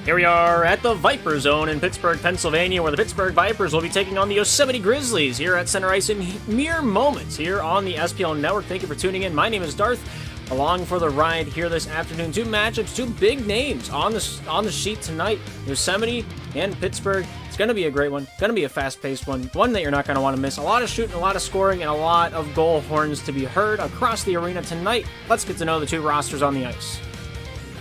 Here we are at the Viper Zone in Pittsburgh, Pennsylvania, where the Pittsburgh Vipers will be taking on the Yosemite Grizzlies here at Center Ice in mere moments here on the SPL Network. Thank you for tuning in. My name is Darth. Along for the ride here this afternoon, two matchups, two big names on the sheet tonight. Yosemite and Pittsburgh. It's going to be a great one. Going to be a fast-paced one. One that you're not going to want to miss. A lot of shooting, a lot of scoring, and a lot of goal horns to be heard across the arena tonight. Let's get to know the two rosters on the ice.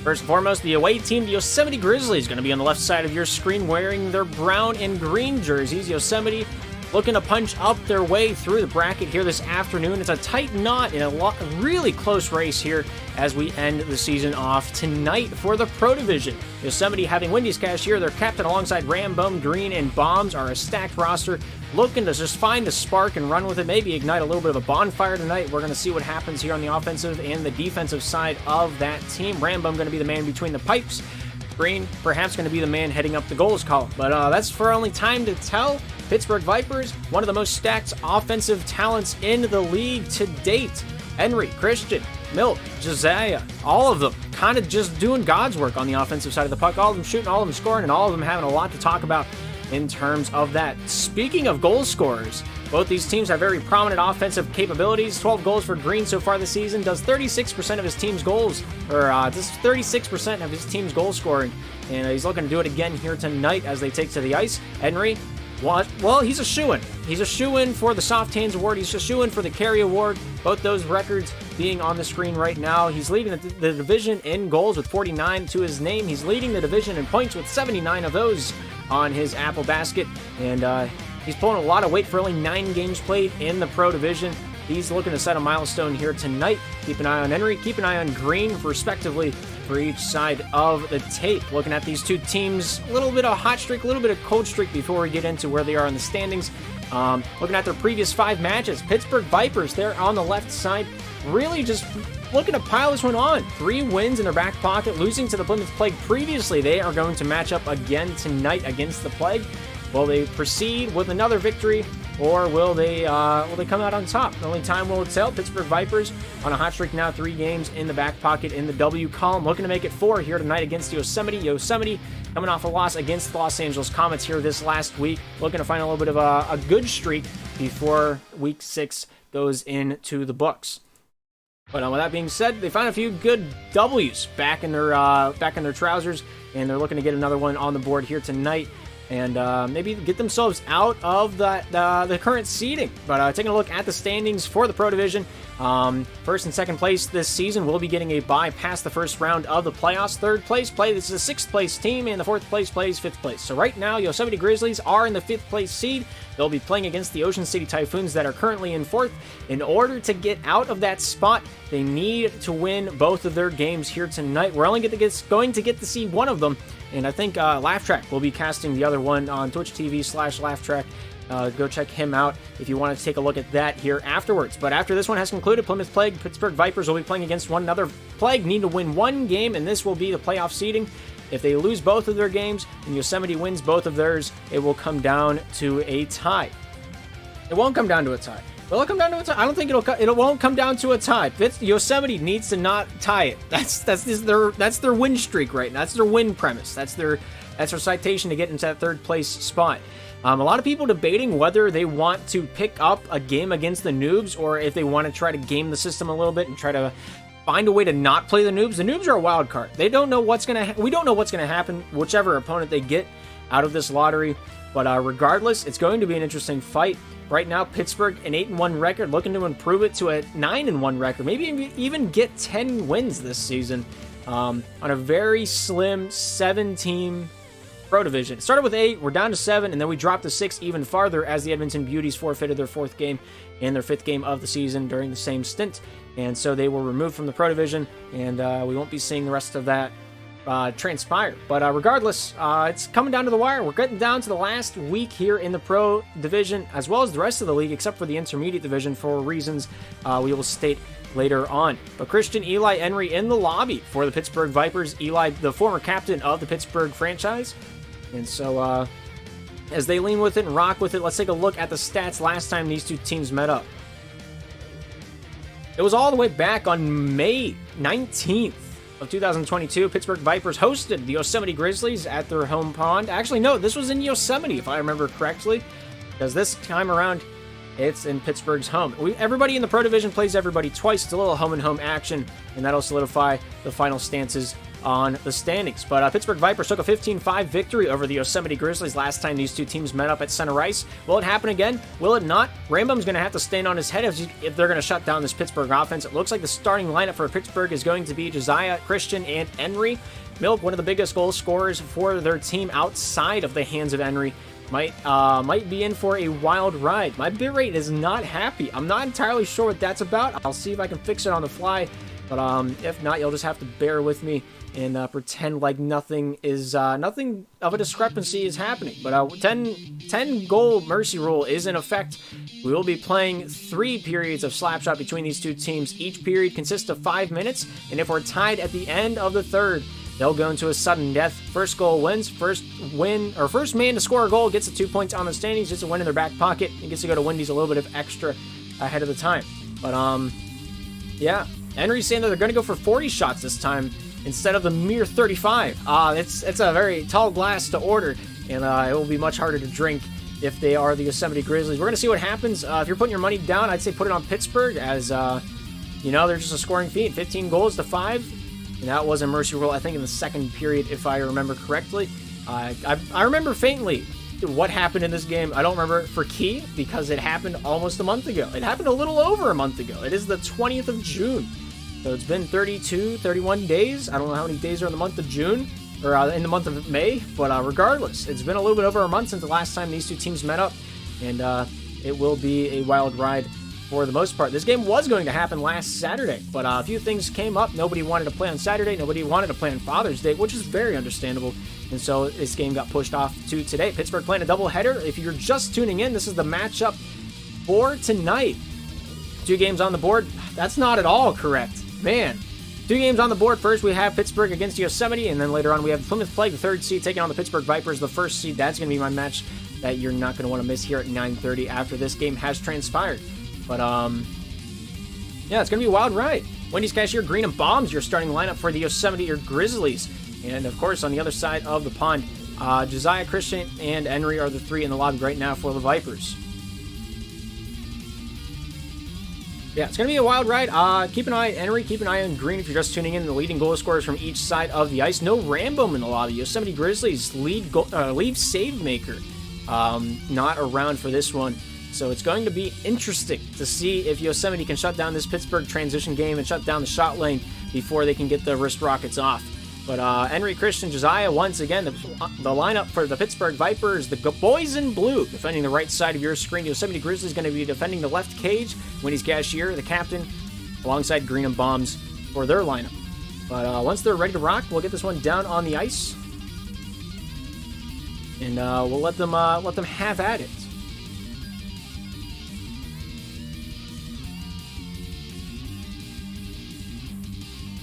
First and foremost, the away team, the Yosemite Grizzlies, going to be on the left side of your screen wearing their brown and green jerseys. Yosemite looking to punch up their way through the bracket here this afternoon. It's a tight knot in a really close race here as we end the season off tonight for the Pro Division. Yosemite having Wendy's Cashier, their captain alongside Rambone, Green, and Bombs are a stacked roster looking to just find a spark and run with it, maybe ignite a little bit of a bonfire tonight. We're going to see what happens here on the offensive and the defensive side of that team. Rambone going to be the man between the pipes. Green perhaps going to be the man heading up the goals column. But that's for only time to tell. Pittsburgh Vipers, one of the most stacked offensive talents in the league to date. Henry, Christian, Milt, Josiah, all of them kind of just doing God's work on the offensive side of the puck. All of them shooting, all of them scoring, and all of them having a lot to talk about in terms of that. Speaking of goal scorers, both these teams have very prominent offensive capabilities. 12 goals for Green so far this season, does 36% of his team's goals, or does 36% of his team's goal scoring, and he's looking to do it again here tonight as they take to the ice. Henry, well, he's a shoo-in. He's a shoo-in for the Soft Hands Award. He's a shoo-in for the Carey Award. Both those records being on the screen right now. He's leading the division in goals with 49 to his name. He's leading the division in points with 79 of those on his Apple basket. And he's pulling a lot of weight for only 9 games played in the Pro Division. He's looking to set a milestone here tonight. Keep an eye on Henry. Keep an eye on Green, respectively, for each side of the tape. Looking at these two teams, a little bit of hot streak, a little bit of cold streak before we get into where they are in the standings. Looking at their previous 5 matches, Pittsburgh Vipers, they're on the left side, really just looking to pile this one on. 3 wins in their back pocket, losing to the Plymouth Plague previously. They are going to match up again tonight against the Plague. Will they proceed with another victory, or will they come out on top? Only time will tell. Pittsburgh Vipers on a hot streak now, 3 games in the back pocket in the W column, looking to make it 4 here tonight against Yosemite. Yosemite coming off a loss against the Los Angeles Comets here this last week, looking to find a little bit of a good streak before Week 6 goes into the books. But with that being said, they found a few good W's back in their trousers, and they're looking to get another one on the board here tonight, and maybe get themselves out of the current seeding. But taking a look at the standings for the Pro Division, first and second place this season will be getting a bye past the first round of the playoffs. Third place this is a 6th place team, and the 4th place plays 5th place. So right now, Yosemite Grizzlies are in the 5th place seed. They'll be playing against the Ocean City Typhoons that are currently in 4th. In order to get out of that spot, they need to win both of their games here tonight. We're only going to get to see one of them, and I think Laugh Track will be casting the other one on Twitch TV/Laugh Track. Go check him out if you want to take a look at that here afterwards. But after this one has concluded, Plymouth Plague, Pittsburgh Vipers will be playing against one another. Plague need to win 1 game, and this will be the playoff seeding. If they lose both of their games and Yosemite wins both of theirs, it will come down to a tie. It won't come down to a tie. Will it come down to a tie? I don't think it won't come down to a tie. Yosemite needs to not tie it. That's their win streak right now. That's their win premise. That's their citation to get into that 3rd place spot. A lot of people debating whether they want to pick up a game against the Noobs or if they want to try to game the system a little bit and try to find a way to not play the Noobs. The Noobs are a wild card. They don't know what's gonna. We don't know what's gonna happen, whichever opponent they get out of this lottery. But regardless, it's going to be an interesting fight. Right now, Pittsburgh, an 8-1 record, looking to improve it to a 9-1 record. Maybe even get 10 wins this season on a very slim 7-team Pro Division. It started with 8, we're down to 7, and then we dropped to 6 even farther as the Edmonton Beauties forfeited their 4th game and their 5th game of the season during the same stint. And so they were removed from the Pro Division, and we won't be seeing the rest of that transpire. But regardless, it's coming down to the wire. We're getting down to the last week here in the Pro Division, as well as the rest of the league, except for the Intermediate Division, for reasons we will state later on. But Christian, Eli, Henry in the lobby for the Pittsburgh Vipers. Eli, the former captain of the Pittsburgh franchise. And so, as they lean with it and rock with it, let's take a look at the stats last time these two teams met up. It was all the way back on May 19th of 2022, Pittsburgh Vipers hosted the Yosemite Grizzlies at their home pond. Actually, no, this was in Yosemite, if I remember correctly, because this time around, it's in Pittsburgh's home. Everybody in the Pro Division plays everybody twice. It's a little home-and-home action, and that'll solidify the final stances on the standings. But Pittsburgh Vipers took a 15-5 victory over the Yosemite Grizzlies last time these two teams met up at center ice. Will it happen again? Will it not? Rambum's going to have to stand on his head if they're going to shut down this Pittsburgh offense. It looks like the starting lineup for Pittsburgh is going to be Josiah, Christian, and Henry. Milk, one of the biggest goal scorers for their team outside of the hands of Henry, might be in for a wild ride. My bitrate is not happy. I'm not entirely sure what that's about. I'll see if I can fix it on the fly, but if not, you'll just have to bear with me and pretend like nothing of a discrepancy is happening. But 10 goal mercy rule is in effect. We will be playing 3 periods of slapshot between these two teams. Each period consists of 5 minutes, and if we're tied at the end of the third, they'll go into a sudden death. First goal wins. First man to score a goal gets the 2 points on the standings, gets a win in their back pocket, and gets to go to Wendy's a little bit of extra ahead of the time. But yeah, Henry's saying that they're going to go for 40 shots this time instead of the mere 35. It's a very tall glass to order, and it will be much harder to drink if they are the Yosemite Grizzlies. We're going to see what happens. If you're putting your money down, I'd say put it on Pittsburgh, as they're just a scoring feat. 15 goals to 5. And that was a mercy rule, I think, in the second period, if I remember correctly. I remember faintly what happened in this game. I don't remember for Key, because it happened almost a month ago. It happened a little over a month ago. It is the 20th of June. So it's been 31 days. I don't know how many days are in the month of June, or in the month of May. But regardless, it's been a little bit over a month since the last time these two teams met up. And it will be a wild ride for the most part. This game was going to happen last Saturday, but a few things came up. Nobody wanted to play on Saturday. Nobody wanted to play on Father's Day, which is very understandable. And so this game got pushed off to today. Pittsburgh playing a doubleheader. If you're just tuning in, this is the matchup for tonight. 2 games on the board. That's not at all correct. Man, 2 games on the board. First, we have Pittsburgh against Yosemite, and then later on, we have Plymouth Plague, the 3rd seed, taking on the Pittsburgh Vipers, the 1st seed. That's going to be my match that you're not going to want to miss here at 9:30 after this game has transpired. But, yeah, it's going to be a wild ride. Wendy's Cashier, Green, and Bombs, your starting lineup for the Yosemite Grizzlies. And, of course, on the other side of the pond, Josiah, Christian, and Henry are the 3 in the lobby right now for the Vipers. Yeah, it's going to be a wild ride. Keep an eye on Henry. Keep an eye on Green if you're just tuning in. The leading goal scorers from each side of the ice. No Rambum in the lobby. Yosemite Grizzlies lead save maker not around for this one. So it's going to be interesting to see if Yosemite can shut down this Pittsburgh transition game and shut down the shot lane before they can get the wrist rockets off. But Henry, Christian, Josiah, once again, the lineup for the Pittsburgh Vipers, the boys in blue, defending the right side of your screen. Yosemite Grizzlies going to be defending the left cage. Wendy's Cashier, the captain, alongside Green and Bombs for their lineup. But once they're ready to rock, we'll get this one down on the ice. And we'll let them have at it.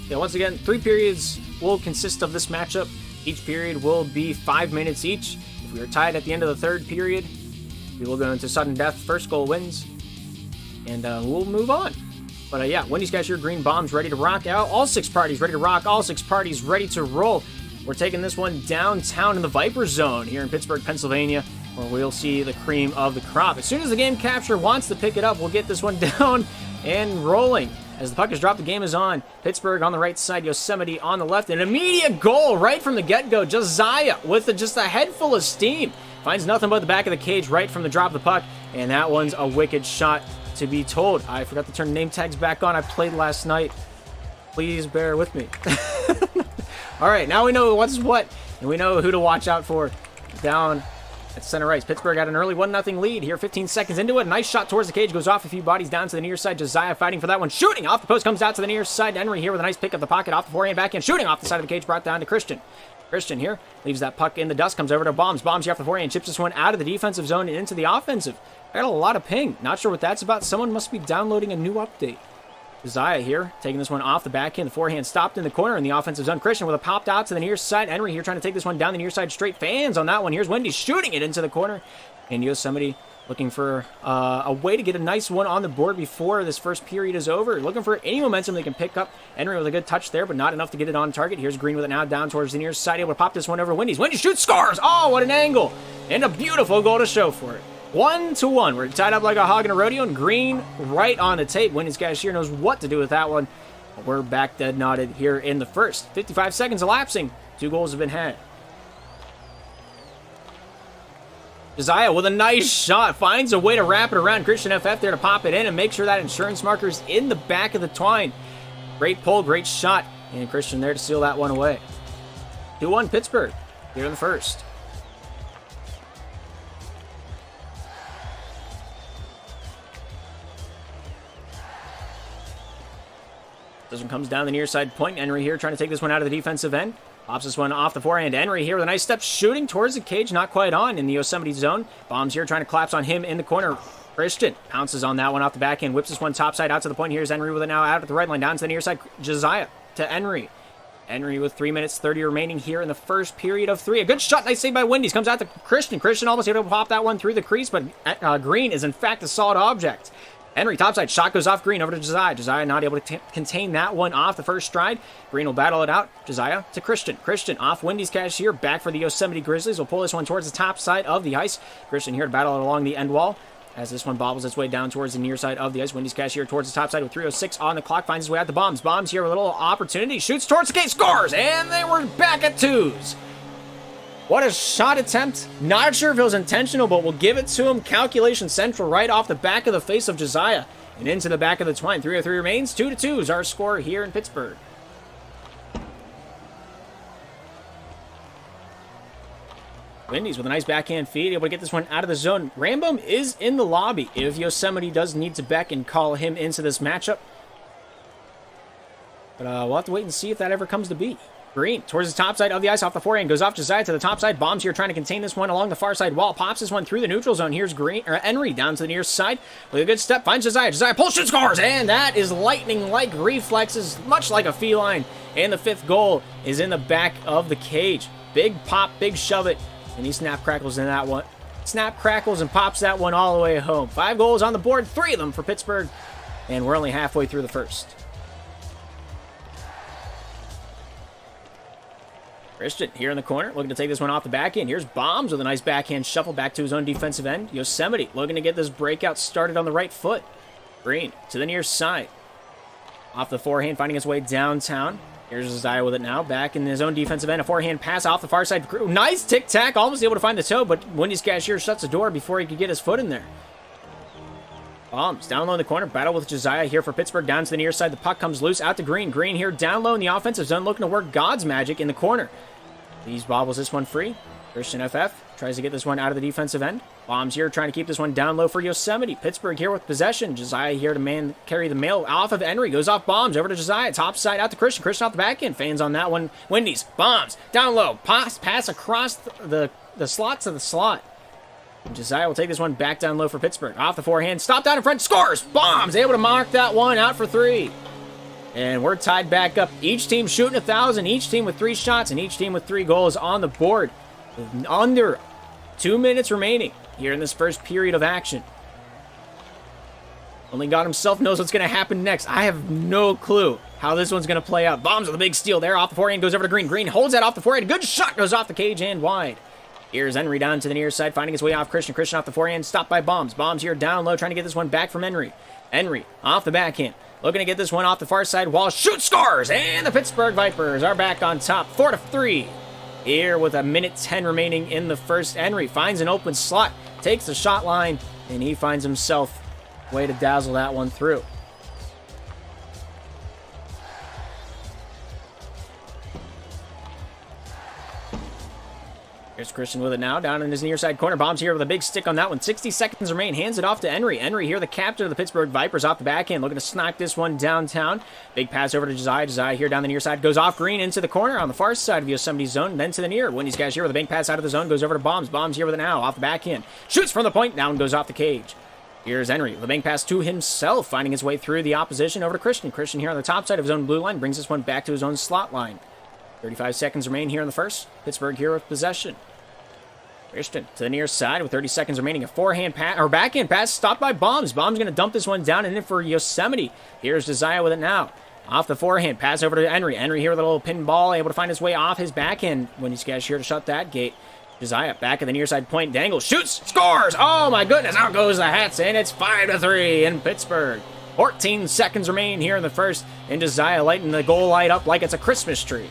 Yeah, once again, 3 periods will consist of this matchup. Each period will be 5 minutes each. If we are tied at the end of the 3rd period, we will go into sudden death. First goal wins, and we'll move on. But yeah, Wendy's Cashier, Green, Bombs ready to rock out. All 6 parties ready to rock. All 6 parties ready to roll. We're taking this one downtown in the Viper Zone here in Pittsburgh, Pennsylvania, where we'll see the cream of the crop. As soon as the game capture wants to pick it up, we'll get this one down and rolling. As the puck is dropped, the game is on. Pittsburgh on the right side, Yosemite on the left. An immediate goal right from the get-go. Josiah with just a head full of steam. Finds nothing but the back of the cage right from the drop of the puck. And that one's a wicked shot to be told. I forgot to turn name tags back on. I played last night. Please bear with me. All right, now we know what's what. And we know who to watch out for down at center ice. Pittsburgh had an early 1-0 lead here, 15 seconds into it. Nice shot towards the cage, goes off a few bodies down to the near side. Josiah fighting for that one, shooting off the post, comes out to the near side. Henry here with a nice pick of the pocket, off the forehand, backhand, shooting off the side of the cage, brought down to Christian. Christian here leaves that puck in the dust, comes over to Bombs. Bombs here off the forehand, chips this one out of the defensive zone and into the offensive. I got a lot of ping. Not sure what that's about. Someone must be downloading a new update. Josiah here, taking this one off the backhand. The forehand stopped in the corner in the offensive zone. Christian with a popped out to the near side. Henry here trying to take this one down the near side straight. Fans on that one. Here's Wendy shooting it into the corner. And Yosemite looking for a way to get a nice one on the board before this first period is over. Looking for any momentum they can pick up. Henry with a good touch there, but not enough to get it on target. Here's Green with it now down towards the near side. Able to pop this one over Wendy's. Wendy shoots, scores! Oh, what an angle! And a beautiful goal to show for it. 1-1. We're tied up like a hog in a rodeo, and Green right on the tape. Wendy's cashier knows what to do with that one. We're back dead knotted here in the first. 55 seconds elapsing. 2 goals have been had. Josiah with a nice shot finds a way to wrap it around Christian FF there to pop it in and make sure that insurance marker's in the back of the twine. Great pull, great shot, and Christian there to seal that one away. 2-1 Pittsburgh here in the first. This one comes down the near side point. Henry here trying to take this one out of the defensive end. Pops this one off the forehand. Henry here with a nice step shooting towards the cage. Not quite on in the Yosemite zone. Bombs here trying to collapse on him in the corner. Christian pounces on that one off the backhand. Whips this one topside out to the point. Here's Henry with it now out at the right line. Down to the near side. Josiah to Henry. Henry with 3 minutes 30 remaining here in the first period of 3. A good shot. Nice save by Wendy's. Comes out to Christian. Christian almost able to pop that one through the crease, but Green is in fact a solid object. Henry topside, shot goes off Green over to Josiah. Josiah not able to contain that one off the first stride. Green will battle it out. Josiah to Christian. Christian off Wendy's cashier, back for the Yosemite Grizzlies. Will pull this one towards the top side of the ice. Christian here to battle it along the end wall as this one bobbles its way down towards the near side of the ice. Wendy's cashier towards the top side with 3:06 on the clock. Finds his way out to Bombs. Bombs here with a little opportunity. Shoots towards the cage, scores! And they were back at 2s. What a shot attempt. Not sure if it was intentional, but we'll give it to him. Calculation central right off the back of the face of Josiah. And into the back of the twine. 3-3 remains. 2-2 is our score here in Pittsburgh. Wendy's with a nice backhand feed. Able to get this one out of the zone. Rambum is in the lobby. If Yosemite does need to beckon, call him into this matchup. But we'll have to wait and see if that ever comes to be. Green towards the top side of the ice off the forehand. Goes off Josiah to the top side. Bombs here trying to contain this one along the far side wall. Pops this one through the neutral zone. Here's Henry down to the near side with a good step. Finds Josiah. Josiah pulls, shoots, scores! And that is lightning-like reflexes, much like a feline. And the 5th goal is in the back of the cage. Big pop, big shove it. And he snap crackles in that one. Snap crackles and pops that one all the way home. 5 goals on the board, 3 of them for Pittsburgh. And we're only halfway through the first. Christian here in the corner, looking to take this one off the backhand. Here's Bombs with a nice backhand shuffle back to his own defensive end. Yosemite looking to get this breakout started on the right foot. Green to the near side. Off the forehand, finding his way downtown. Here's Josiah with it now, back in his own defensive end. A forehand pass off the far side. Nice tic-tac, almost able to find the toe, but Wendy's cashier shuts the door before he could get his foot in there. Bombs down low in the corner. Battle with Josiah here for Pittsburgh. Down to the near side. The puck comes loose out to Green. Green here down low in the offensive zone, looking to work God's magic in the corner. These bobbles this one free. Christian FF tries to get this one out of the defensive end. Bombs here trying to keep this one down low for Yosemite. Pittsburgh here with possession. Josiah here to carry the mail off of Henry. Goes off Bombs over to Josiah. Top side out to Christian. Christian off the back end. Fans on that one. Wendy's. Bombs down low. Pass across the slot to the slot. Josiah will take this one back down low for Pittsburgh. Off the forehand, stop down in front, scores! Bombs! Able to mark that one out for 3. And we're tied back up. Each team shooting 1,000, each team with 3 shots, and each team with 3 goals on the board. With under 2 minutes remaining here in this first period of action. Only God himself knows what's going to happen next. I have no clue how this one's going to play out. Bombs with a big steal there. Off the forehand, goes over to Green. Green holds that off the forehand. Good shot, goes off the cage and wide. Here's Henry down to the near side, finding his way off Christian. Christian off the forehand, stopped by Bombs. Bombs here down low, trying to get this one back from Henry. Henry off the backhand, looking to get this one off the far side wall. Shoot, scores! And the Pittsburgh Vipers are back on top, 4-3. Here with 1:10 remaining in the first. Henry finds an open slot, takes the shot line, and he finds himself a way to dazzle that one through. Here's Christian with it now, down in his near side corner. Bombs here with a big stick on that one. 60 seconds remain. Hands it off to Henry. Henry here, the captain of the Pittsburgh Vipers, off the backhand, looking to smack this one downtown. Big pass over to Josiah. Josiah here down the near side. Goes off Green into the corner on the far side of Yosemite zone, then to the near. Wendy's guys here with a big pass out of the zone. Goes over to Bombs. Bombs here with it now, off the backhand. Shoots from the point, down goes off the cage. Here's Henry with a bank pass to himself, finding his way through the opposition over to Christian. Christian here on the top side of his own blue line, brings this one back to his own slot line. 35 seconds remain here in the first. Pittsburgh here with possession. Christian to the near side with 30 seconds remaining. A forehand pass or backhand pass stopped by Bombs. Bombs going to dump this one down and in for Yosemite. Here's Josiah with it now. Off the forehand, pass over to Henry. Henry here with a little pin ball, able to find his way off his backhand when he's here to shut that gate. Josiah back at the near side point, Dangle shoots, scores! Oh my goodness, out goes the Hats, and it's 5-3 in Pittsburgh. 14 seconds remain here in the first, and Josiah lighting the goal light up like it's a Christmas tree.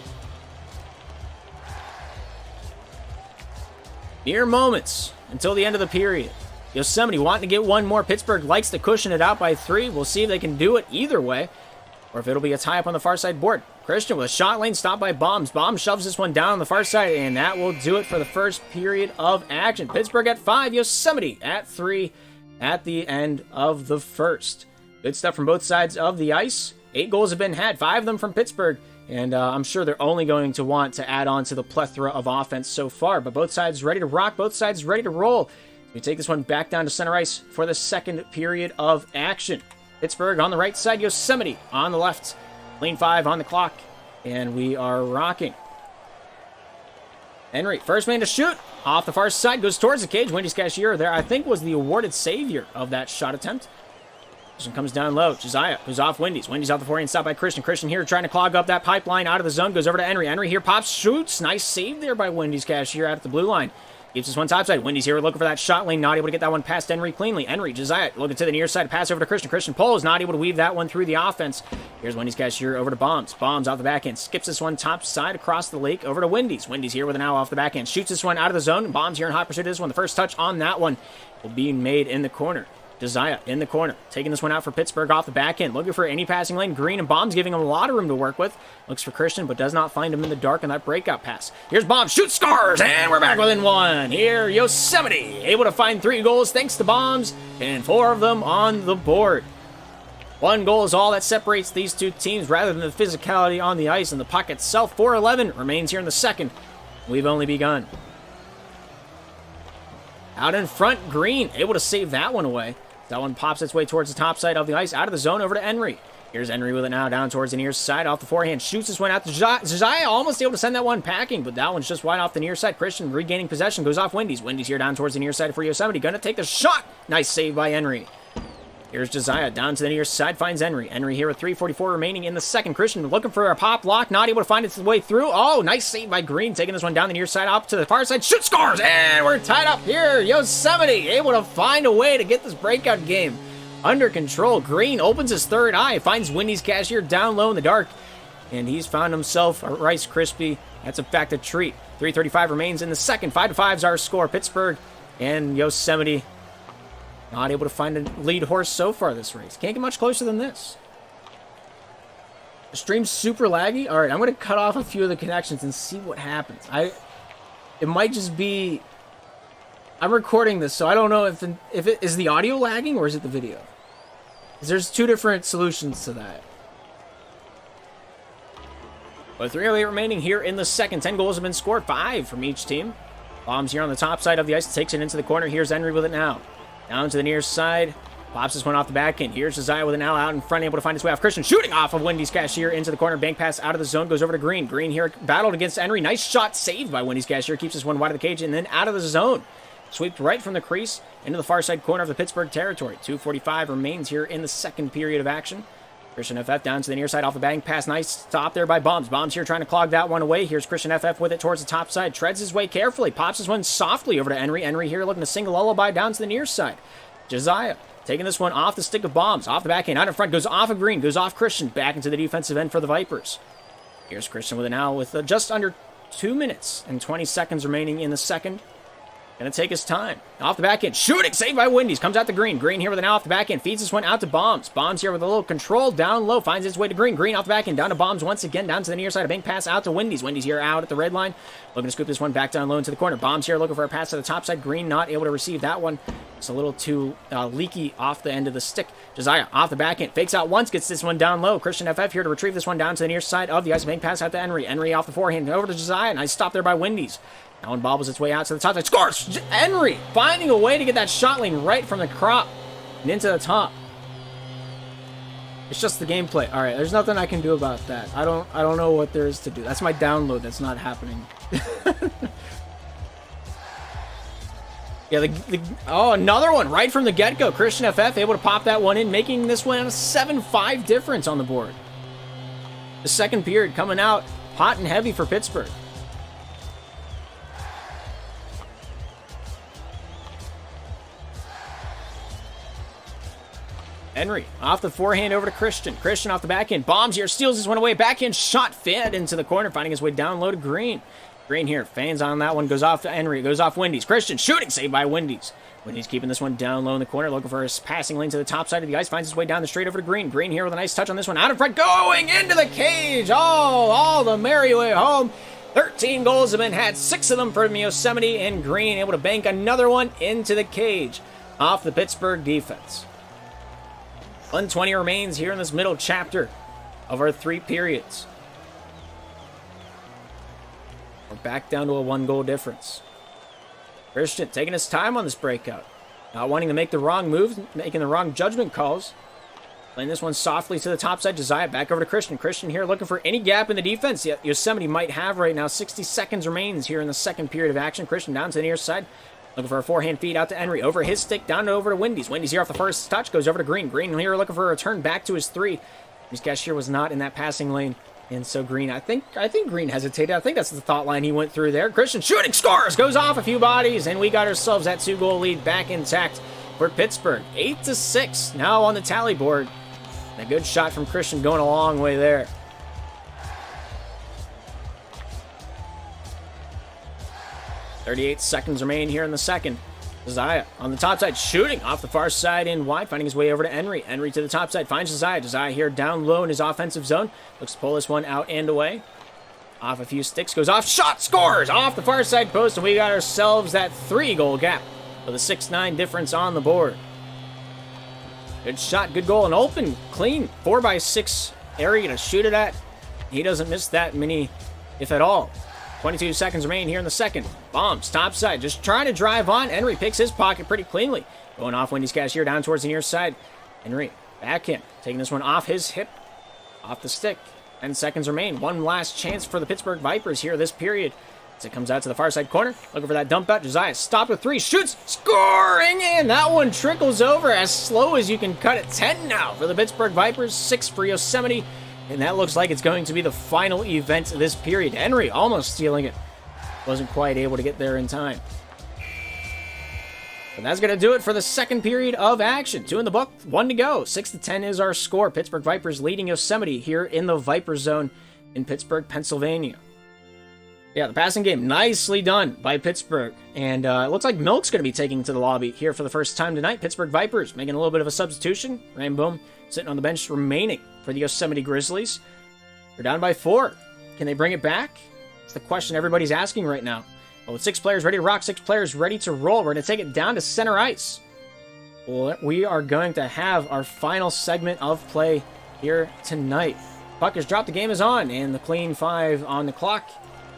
Mere moments until the end of the period. Yosemite wanting to get one more. Pittsburgh likes to cushion it out by 3. We'll see if they can do it either way, or if it'll be a tie-up on the far side board. Christian with a shot lane stopped by Bombs. Bombs shoves this one down on the far side, and that will do it for the first period of action. Pittsburgh at 5, Yosemite at 3 at the end of the first. Good stuff from both sides of the ice. 8 goals have been had, 5 of them from Pittsburgh, and I'm sure they're only going to want to add on to the plethora of offense so far. But both sides ready to rock, both sides ready to roll. We take this one back down to center ice for the second period of action. Pittsburgh on the right side, Yosemite on the left. Lane 5 on the clock, and we are rocking. Henry, first man to shoot. Off the far side, goes towards the cage. Wendy's Cashier there, I think, was the awarded savior of that shot attempt. This one comes down low. Josiah goes off Wendy's. Wendy's out the forehand, stopped by Christian. Christian here trying to clog up that pipeline out of the zone. Goes over to Henry. Henry here pops, shoots. Nice save there by Wendy's Cashier out at the blue line. Keeps this one topside. Wendy's here looking for that shot lane. Not able to get that one past Henry cleanly. Henry, Josiah looking to the near side. Pass over to Christian. Christian pulls. Not able to weave that one through the offense. Here's Wendy's Cashier over to Bombs. Bombs off the back end. Skips this one top side across the lake over to Wendy's. Wendy's here with an owl off the back end. Shoots this one out of the zone. Bombs here in hot pursuit of this one. The first touch on that one will be made in the corner. Josiah in the corner, taking this one out for Pittsburgh off the back end, looking for any passing lane. Green and Bombs giving him a lot of room to work with. Looks for Christian, but does not find him in the dark on that breakout pass. Here's Bombs, shoots, scores, and we're back within 1. Here, Yosemite able to find 3 goals thanks to Bombs, and 4 of them on the board. 1 goal is all that separates these two teams rather than the physicality on the ice and the puck itself. 4-11 remains here in the second. We've only begun. Out in front, Green able to save that one away. That one pops its way towards the top side of the ice, out of the zone over to Henry. Here's Henry with it now, down towards the near side, off the forehand, shoots this one out to Josiah, almost able to send that one packing, but that one's just wide off the near side. Christian regaining possession, goes off Wendy's. Wendy's here down towards the near side for Yosemite, gonna take the shot. Nice save by Henry. Here's Josiah down to the near side, finds Henry. Henry here with 3:44 remaining in the second. Christian looking for a pop lock, not able to find its way through. Oh, nice save by Green, taking this one down the near side, up to the far side, shoot, scores, and we're tied up here. Yosemite able to find a way to get this breakout game under control. Green opens his third eye, finds Wendy's Cashier down low in the dark, and he's found himself a Rice Krispie. That's in fact a treat. 3:35 remains in the second. 5-5 is our score. Pittsburgh and Yosemite not able to find a lead horse so far this race. Can't get much closer than this. The stream's super laggy. All right, I'm going to cut off a few of the connections and see what happens. It might just be... I'm recording this, so I don't know if it is the audio lagging or is it the video. 'Cause there's 2 different solutions to that. But 3:08 remaining here in the second. 10 goals have been scored, 5 from each team. Bombs here on the top side of the ice, takes it into the corner. Here's Henry with it now. Down to the near side, pops this one off the back end. Here's Josiah with an L out in front, able to find his way off. Christian shooting off of Wendy's Cashier into the corner. Bank pass out of the zone, goes over to Green. Green here battled against Henry. Nice shot saved by Wendy's Cashier. Keeps this one wide of the cage and then out of the zone. Swept right from the crease into the far side corner of the Pittsburgh territory. 2:45 remains here in the second period of action. Christian FF down to the near side off the bank pass. Nice stop there by Bombs. Bombs here trying to clog that one away. Here's Christian FF with it towards the top side. Treads his way carefully. Pops this one softly over to Henry. Henry here looking to single lullaby down to the near side. Josiah taking this one off the stick of Bombs. Off the back end. Out in front. Goes off of Green. Goes off Christian. Back into the defensive end for the Vipers. Here's Christian with it now with just under 2 minutes and 20 seconds remaining in the second. Gonna take his time. Off the back end. Shooting. Saved by Wendy's. Comes out to Green. Green here with an off the back end. Feeds this one out to Bombs. Bombs here with a little control. Down low. Finds its way to Green. Green off the back end. Down to Bombs once again. Down to the near side. A bank pass out to Wendy's. Wendy's here out at the red line. Looking to scoop this one back down low into the corner. Bombs here looking for a pass to the top side. Green not able to receive that one. It's a little too leaky off the end of the stick. Josiah off the back end. Fakes out once. Gets this one down low. Christian FF here to retrieve this one down to the near side of the ice. Bank pass out to Henry. Henry off the forehand. Over to Josiah. Nice stop there by Wendy's. That one bobbles its way out to the top side. Scores! Henry finding a way to get that shot lane right from the crop and into the top. It's just the gameplay. All right, there's nothing I can do about that. I don't know what there is to do. That's my download that's not happening. Yeah, oh, another one right from the get-go. Christian FF able to pop that one in, making this one a 7-5 difference on the board. The second period coming out hot and heavy for Pittsburgh. Henry off the forehand over to Christian. Christian off the backhand. Bombs here. Steals this one away. Backhand shot fed into the corner. Finding his way down low to Green. Green here. Fans on that one. Goes off to Henry. Goes off Wendy's. Christian shooting. Saved by Wendy's. Wendy's keeping this one down low in the corner. Looking for his passing lane to the top side of the ice. Finds his way down the straight over to Green. Green here with a nice touch on this one. Out in front. Going into the cage. Oh, all the merry way home. 13 goals have been had. 6 of them from Yosemite. And Green able to bank another one into the cage off the Pittsburgh defense. 120 remains here in this middle chapter of our 3 periods. We're back down to a 1-goal difference. Christian taking his time on this breakout. Not wanting to make the wrong moves, making the wrong judgment calls. Playing this one softly to the top side. Josiah back over to Christian. Christian here looking for any gap in the defense Yosemite might have right now. 60 seconds remains here in the second period of action. Christian down to the near side. Looking for a forehand feed out to Henry. Over his stick, down over to Wendy's. Wendy's here off the first touch. Goes over to Green. Green here looking for a return back to his 3. His cashier was not in that passing lane. And so Green, I think Green hesitated. I think that's the thought line he went through there. Christian shooting, scores! Goes off a few bodies, and we got ourselves that 2-goal lead back intact for Pittsburgh. 8-6 now on the tally board. And a good shot from Christian going a long way there. .38 seconds remain here in the second. Josiah on the top side, shooting off the far side in wide, finding his way over to Henry. Henry to the top side, finds Josiah. Josiah here down low in his offensive zone. Looks to pull this one out and away. Off a few sticks, goes off, shot, scores! Off the far side post, and we got ourselves that 3-goal gap with a 6-9 difference on the board. Good shot, good goal, an open, clean 4x6 area to shoot it at. He doesn't miss that many, if at all. 22 seconds remain here in the second. Bombs, top side, just trying to drive on. Henry picks his pocket pretty cleanly. Going off Wendy's cashier down towards the near side. Henry, backhand, taking this one off his hip, off the stick. 10 seconds remain. One last chance for the Pittsburgh Vipers here this period. As it comes out to the far side corner, looking for that dump out. Josiah stopped with 3, shoots, scoring, and that one trickles over as slow as you can cut it. 10 now for the Pittsburgh Vipers, 6 for Yosemite. And that looks like it's going to be the final event of this period. Henry almost stealing it. Wasn't quite able to get there in time. But that's going to do it for the second period of action. 2 in the book, 1 to go. 6-10 is our score. Pittsburgh Vipers leading Yosemite here in the Viper Zone in Pittsburgh, Pennsylvania. Yeah, the passing game nicely done by Pittsburgh. And it looks like Milk's going to be taking to the lobby here for the first time tonight. Pittsburgh Vipers making a little bit of a substitution. Ramboom sitting on the bench remaining for the Yosemite Grizzlies. They're down by 4. Can they bring it back? It's the question everybody's asking right now. Well, with 6 players ready to rock, 6 players ready to roll, we're going to take it down to center ice. Well, we are going to have our final segment of play here tonight. Puck is dropped, the game is on, and the clean 5 on the clock.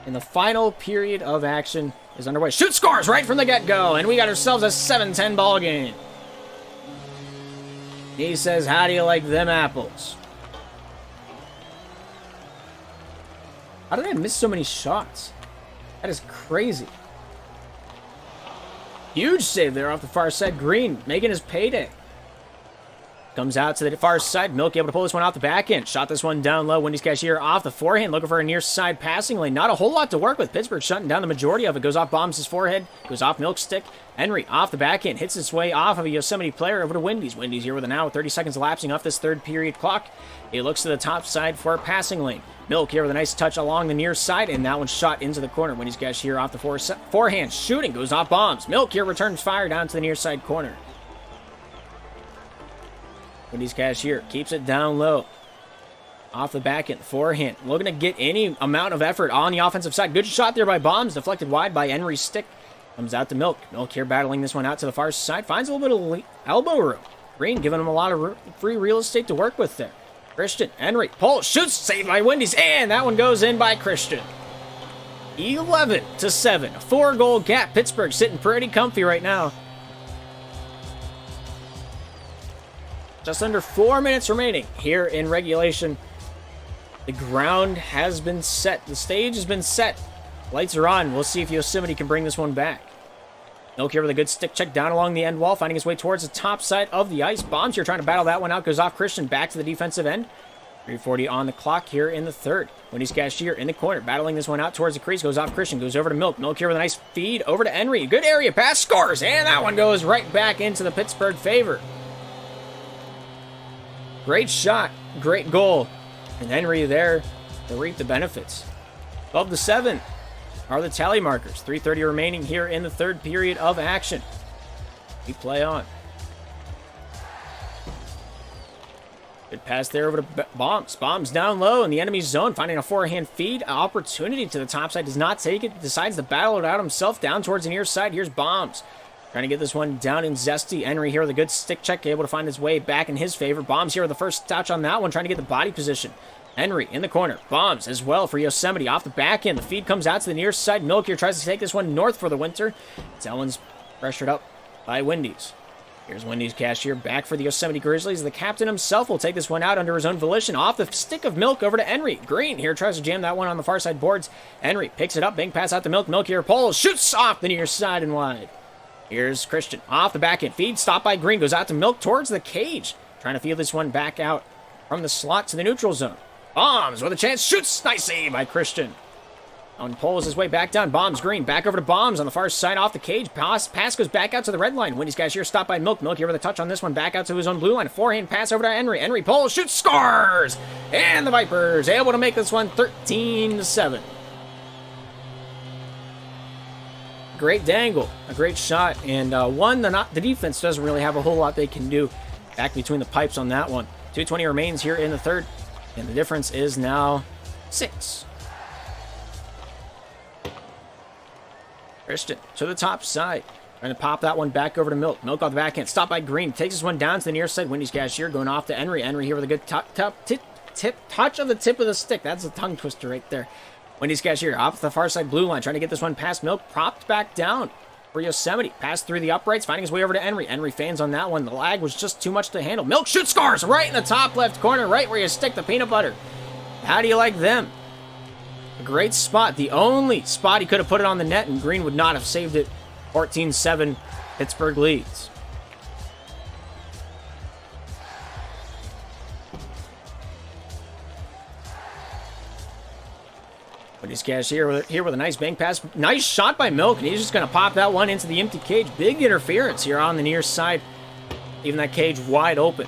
And the final period of action is underway. Shoot, scores right from the get-go, and we got ourselves a 7-10 ball game. He says, how do you like them apples? How did I miss so many shots? That is crazy. Huge save there off the far side. Green making his payday. Comes out to the far side. Milk able to pull this one off the back end. Shot this one down low. Wendy's cashier off the forehand. Looking for a near side passing lane. Not a whole lot to work with. Pittsburgh shutting down the majority of it. Goes off Bombs' forehead. Goes off Milk's stick. Henry off the back end. Hits his way off of a Yosemite player over to Wendy's. Wendy's here with an hour with 30 seconds elapsing off this third period clock. He looks to the top side for a passing lane. Milk here with a nice touch along the near side, and that one shot into the corner. Wendy's cashier off the forehand. Shooting. Goes off Bombs. Milk here returns fire down to the near side corner. Wendy's cashier keeps it down low. Off the back end, forehand. Looking to get any amount of effort on the offensive side. Good shot there by Bombs. Deflected wide by Henry's stick. Comes out to Milk. Milk here battling this one out to the far side. Finds a little bit of elbow room. Green giving him a lot of free real estate to work with there. Christian, Henry, pull, shoots, saved by Wendy's, and that one goes in by Christian. 11-7, a 4-goal gap. Pittsburgh sitting pretty comfy right now. Just under 4 minutes remaining here in regulation. The ground has been set. The stage has been set. Lights are on. We'll see if Yosemite can bring this one back. Milk here with a good stick check down along the end wall, finding his way towards the top side of the ice. Bombs here trying to battle that one out. Goes off Christian, back to the defensive end. 3:40 on the clock here in the third. Wendy's Cashier in the corner, battling this one out towards the crease. Goes off Christian, goes over to Milk. Milk here with a nice feed over to Henry. Good area pass, scores, and that one goes right back into the Pittsburgh favor. Great shot, great goal. And Henry there to reap the benefits. 12-7 are the tally markers. 3:30 remaining here in the third period of action. We play on. Good pass there over to Bombs. Bombs down low in the enemy's zone, finding a forehand feed. Opportunity to the top side, does not take it. Decides to battle it out himself down towards the near side. Here's Bombs. Trying to get this one down in zesty. Henry here with a good stick check, able to find his way back in his favor. Bombs here with the first touch on that one, trying to get the body position. Henry in the corner. Bombs as well for Yosemite off the back end. The feed comes out to the near side. Milk here tries to take this one north for the winter. That one's pressured up by Wendy's. Here's Wendy's Cashier back for the Yosemite Grizzlies. The captain himself will take this one out under his own volition. Off the stick of Milk over to Henry. Green here tries to jam that one on the far side boards. Henry picks it up. Big pass out to Milk. Milk here pulls. Shoots off the near side and wide. Here's Christian off the back end. Feed stopped by Green. Goes out to Milk towards the cage. Trying to field this one back out from the slot to the neutral zone. Bombs with a chance. Shoots. Nice save by Christian. On pulls his way back down. Bombs Green. Back over to Bombs on the far side off the cage. Pass goes back out to the red line. Wendy's Cashier stopped by Milk. Milk here with a touch on this one. Back out to his own blue line. Forehand pass over to Henry. Henry pulls. Shoots. Scores! And the Vipers able to make this one 13-7. Great dangle. A great shot. And one, the defense doesn't really have a whole lot they can do back between the pipes on that one. 2:20 remains here in the third. And the difference is now 6. Christian to the top side. Trying to pop that one back over to Milk. Milk off the backhand. Stopped by Green. Takes this one down to the near side. Wendy's Cashier going off to Henry. Henry here with a good touch of the tip of the stick. That's a tongue twister right there. Wendy's Cashier off the far side blue line. Trying to get this one past Milk. Propped back down for Yosemite. Passed through the uprights. Finding his way over to Henry. Henry fans on that one. The lag was just too much to handle. Milk shoots, scores right in the top left corner. Right where you stick the peanut butter. How do you like them? A great spot. The only spot he could have put it on the net, and Green would not have saved it. 14-7, Pittsburgh leads. But he's Cashier here with a nice bank pass. Nice shot by Milk, and he's just going to pop that one into the empty cage. Big interference here on the near side. Even that cage wide open.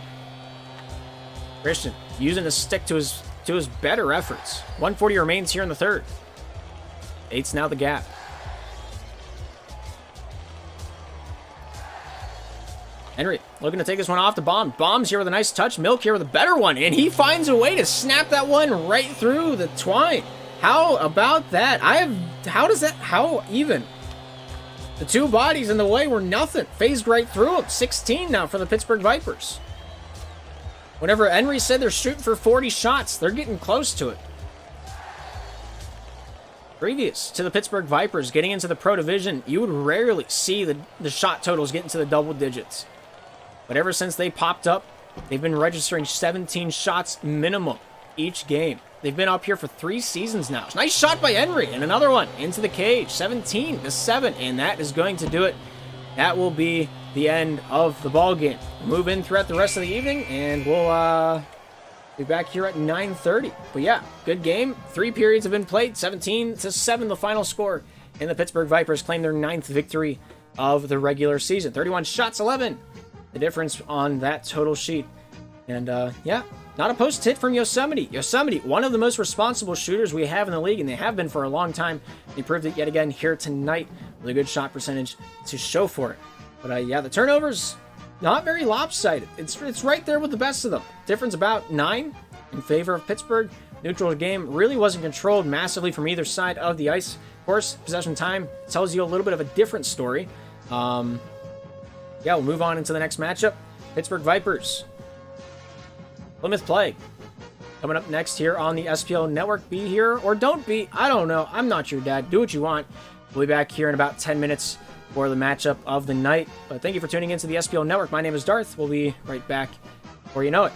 Christian using the stick to his better efforts. 1:40 remains here in the third. 8's now the gap. Henry looking to take this one off the Bomb. Bombs here with a nice touch. Milk here with a better one. And he finds a way to snap that one right through the twine. How about that? How even? The two bodies in the way were nothing. Phased right through him. 16 now for the Pittsburgh Vipers. Whenever Henry said they're shooting for 40 shots, they're getting close to it. Previous to the Pittsburgh Vipers getting into the Pro Division, you would rarely see the shot totals get into the double digits. But ever since they popped up, they've been registering 17 shots minimum each game. They've been up here for 3 seasons now. Nice shot by Henry, and another one into the cage. 17-7, and that is going to do it. That will be the end of the ball game. We'll move in throughout the rest of the evening, and we'll be back here at 9:30. But yeah, good game. 3 periods have been played. 17-7 the final score, and the Pittsburgh Vipers claim their 9th victory of the regular season. 31 shots, 11. The difference on that total sheet. And yeah, not a post hit from Yosemite. Yosemite, one of the most responsible shooters we have in the league, and they have been for a long time. They proved it yet again here tonight with a good shot percentage to show for it. But yeah, the turnovers, not very lopsided. It's right there with the best of them. Difference about 9 in favor of Pittsburgh. Neutral game really wasn't controlled massively from either side of the ice. Of course, possession time tells you a little bit of a different story. Yeah, we'll move on into the next matchup. Pittsburgh Vipers, Plymouth Plague. Coming up next here on the SPL Network. Be here or don't be. I don't know. I'm not your dad. Do what you want. We'll be back here in about 10 minutes for the matchup of the night. But thank you for tuning into the SPL Network. My name is Darth. We'll be right back before you know it.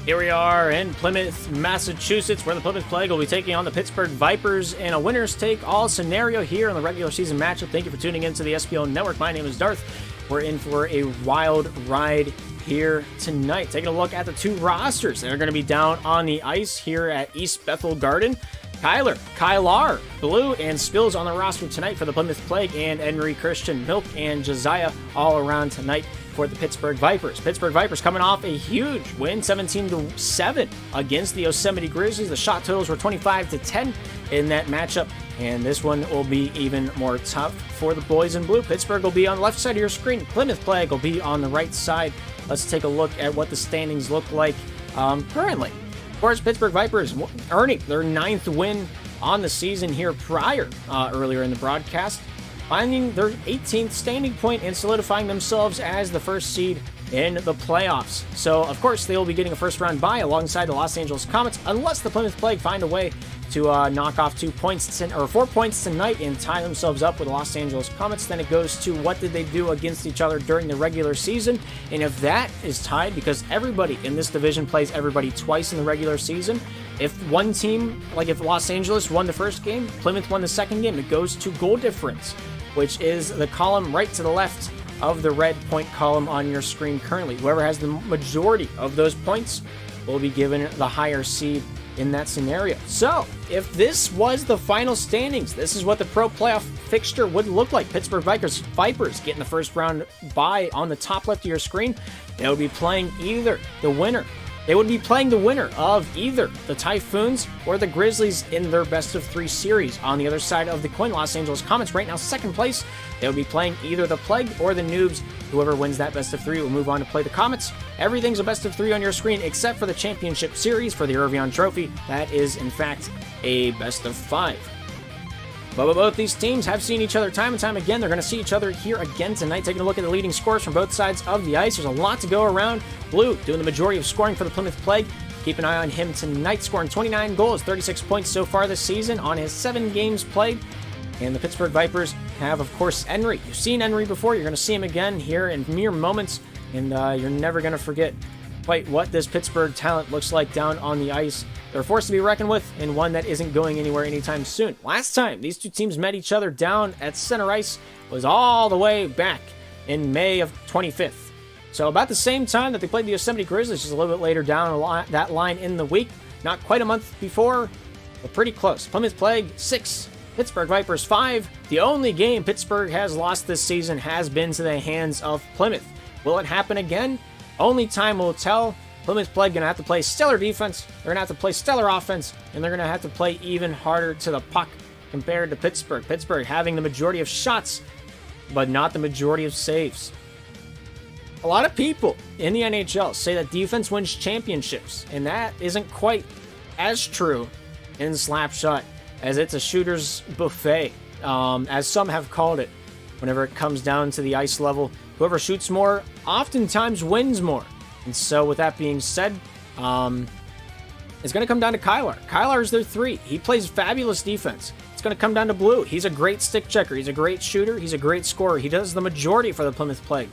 Here we are in Plymouth, Massachusetts, where the Plymouth Plague will be taking on the Pittsburgh Vipers in a winner's take all scenario here in the regular season matchup. Thank you for tuning in to the SPL Network. My name is Darth. We're in for a wild ride here tonight. Taking a look at the two rosters that are going to be down on the ice here at East Bethel Garden. Kylar, Blue, and Spills on the roster tonight for the Plymouth Plague, and Henry, Christian, Milk, and Josiah all around tonight for the Pittsburgh Vipers. Pittsburgh Vipers coming off a huge win, 17-7 against the Yosemite Grizzlies. The shot totals were 25-10 in that matchup, and this one will be even more tough for the boys in blue. Pittsburgh will be on the left side of your screen. Plymouth Plague will be on the right side. Let's take a look at what the standings look like currently. Of course, Pittsburgh Vipers earning their 9th win on the season here earlier in the broadcast, finding their 18th standing point and solidifying themselves as the first seed in the playoffs. So, of course, they will be getting a first-round bye alongside the Los Angeles Comets, unless the Plymouth Plague find a way to knock off 4 points tonight and tie themselves up with the Los Angeles Comets. Then it goes to what did they do against each other during the regular season, and if that is tied, because everybody in this division plays everybody twice in the regular season, if one team, like if Los Angeles won the first game, Plymouth won the second game, it goes to goal difference, which is the column right to the left of the red point column on your screen currently. Whoever has the majority of those points will be given the higher seed in that scenario. So, if this was the final standings, this is what the pro playoff fixture would look like. Pittsburgh Vipers getting the first round bye on the top left of your screen. They would be playing the winner of either the Typhoons or the Grizzlies in their best of 3 series. On the other side of the coin, Los Angeles Comets right now second place. They will be playing either the Plague or the Noobs. Whoever wins that best of 3 will move on to play the Comets. Everything's a best of 3 on your screen except for the championship series for the Irvion Trophy. That is, in fact, a best of 5. But both these teams have seen each other time and time again. They're going to see each other here again tonight. Taking a look at the leading scores from both sides of the ice. There's a lot to go around. Blue doing the majority of scoring for the Plymouth Plague. Keep an eye on him tonight, scoring 29 goals, 36 points so far this season on his 7 games played. And the Pittsburgh Vipers have, of course, Henry. You've seen Henry before. You're going to see him again here in mere moments. And you're never going to forget quite what this Pittsburgh talent looks like down on the ice. They're a force to be reckoned with, and one that isn't going anywhere anytime soon. Last time these two teams met each other down at center ice was all the way back in May of 25th. So about the same time that they played the Yosemite Grizzlies, just a little bit later down that line in the week. Not quite a month before, but pretty close. Plymouth Plague 6, Pittsburgh Vipers 5. The only game Pittsburgh has lost this season has been to the hands of Plymouth. Will it happen again? Only time will tell. Plymouth Plague going to have to play stellar defense, they're going to have to play stellar offense, and they're going to have to play even harder to the puck compared to Pittsburgh. Pittsburgh having the majority of shots, but not the majority of saves. A lot of people in the NHL say that defense wins championships, and that isn't quite as true in Slapshot, as it's a shooter's buffet, as some have called it. Whenever it comes down to the ice level, whoever shoots more oftentimes wins more. And so with that being said, it's going to come down to Kylar. Kylar is their 3. He plays fabulous defense. It's going to come down to Blue. He's a great stick checker. He's a great shooter. He's a great scorer. He does the majority for the Plymouth Plague.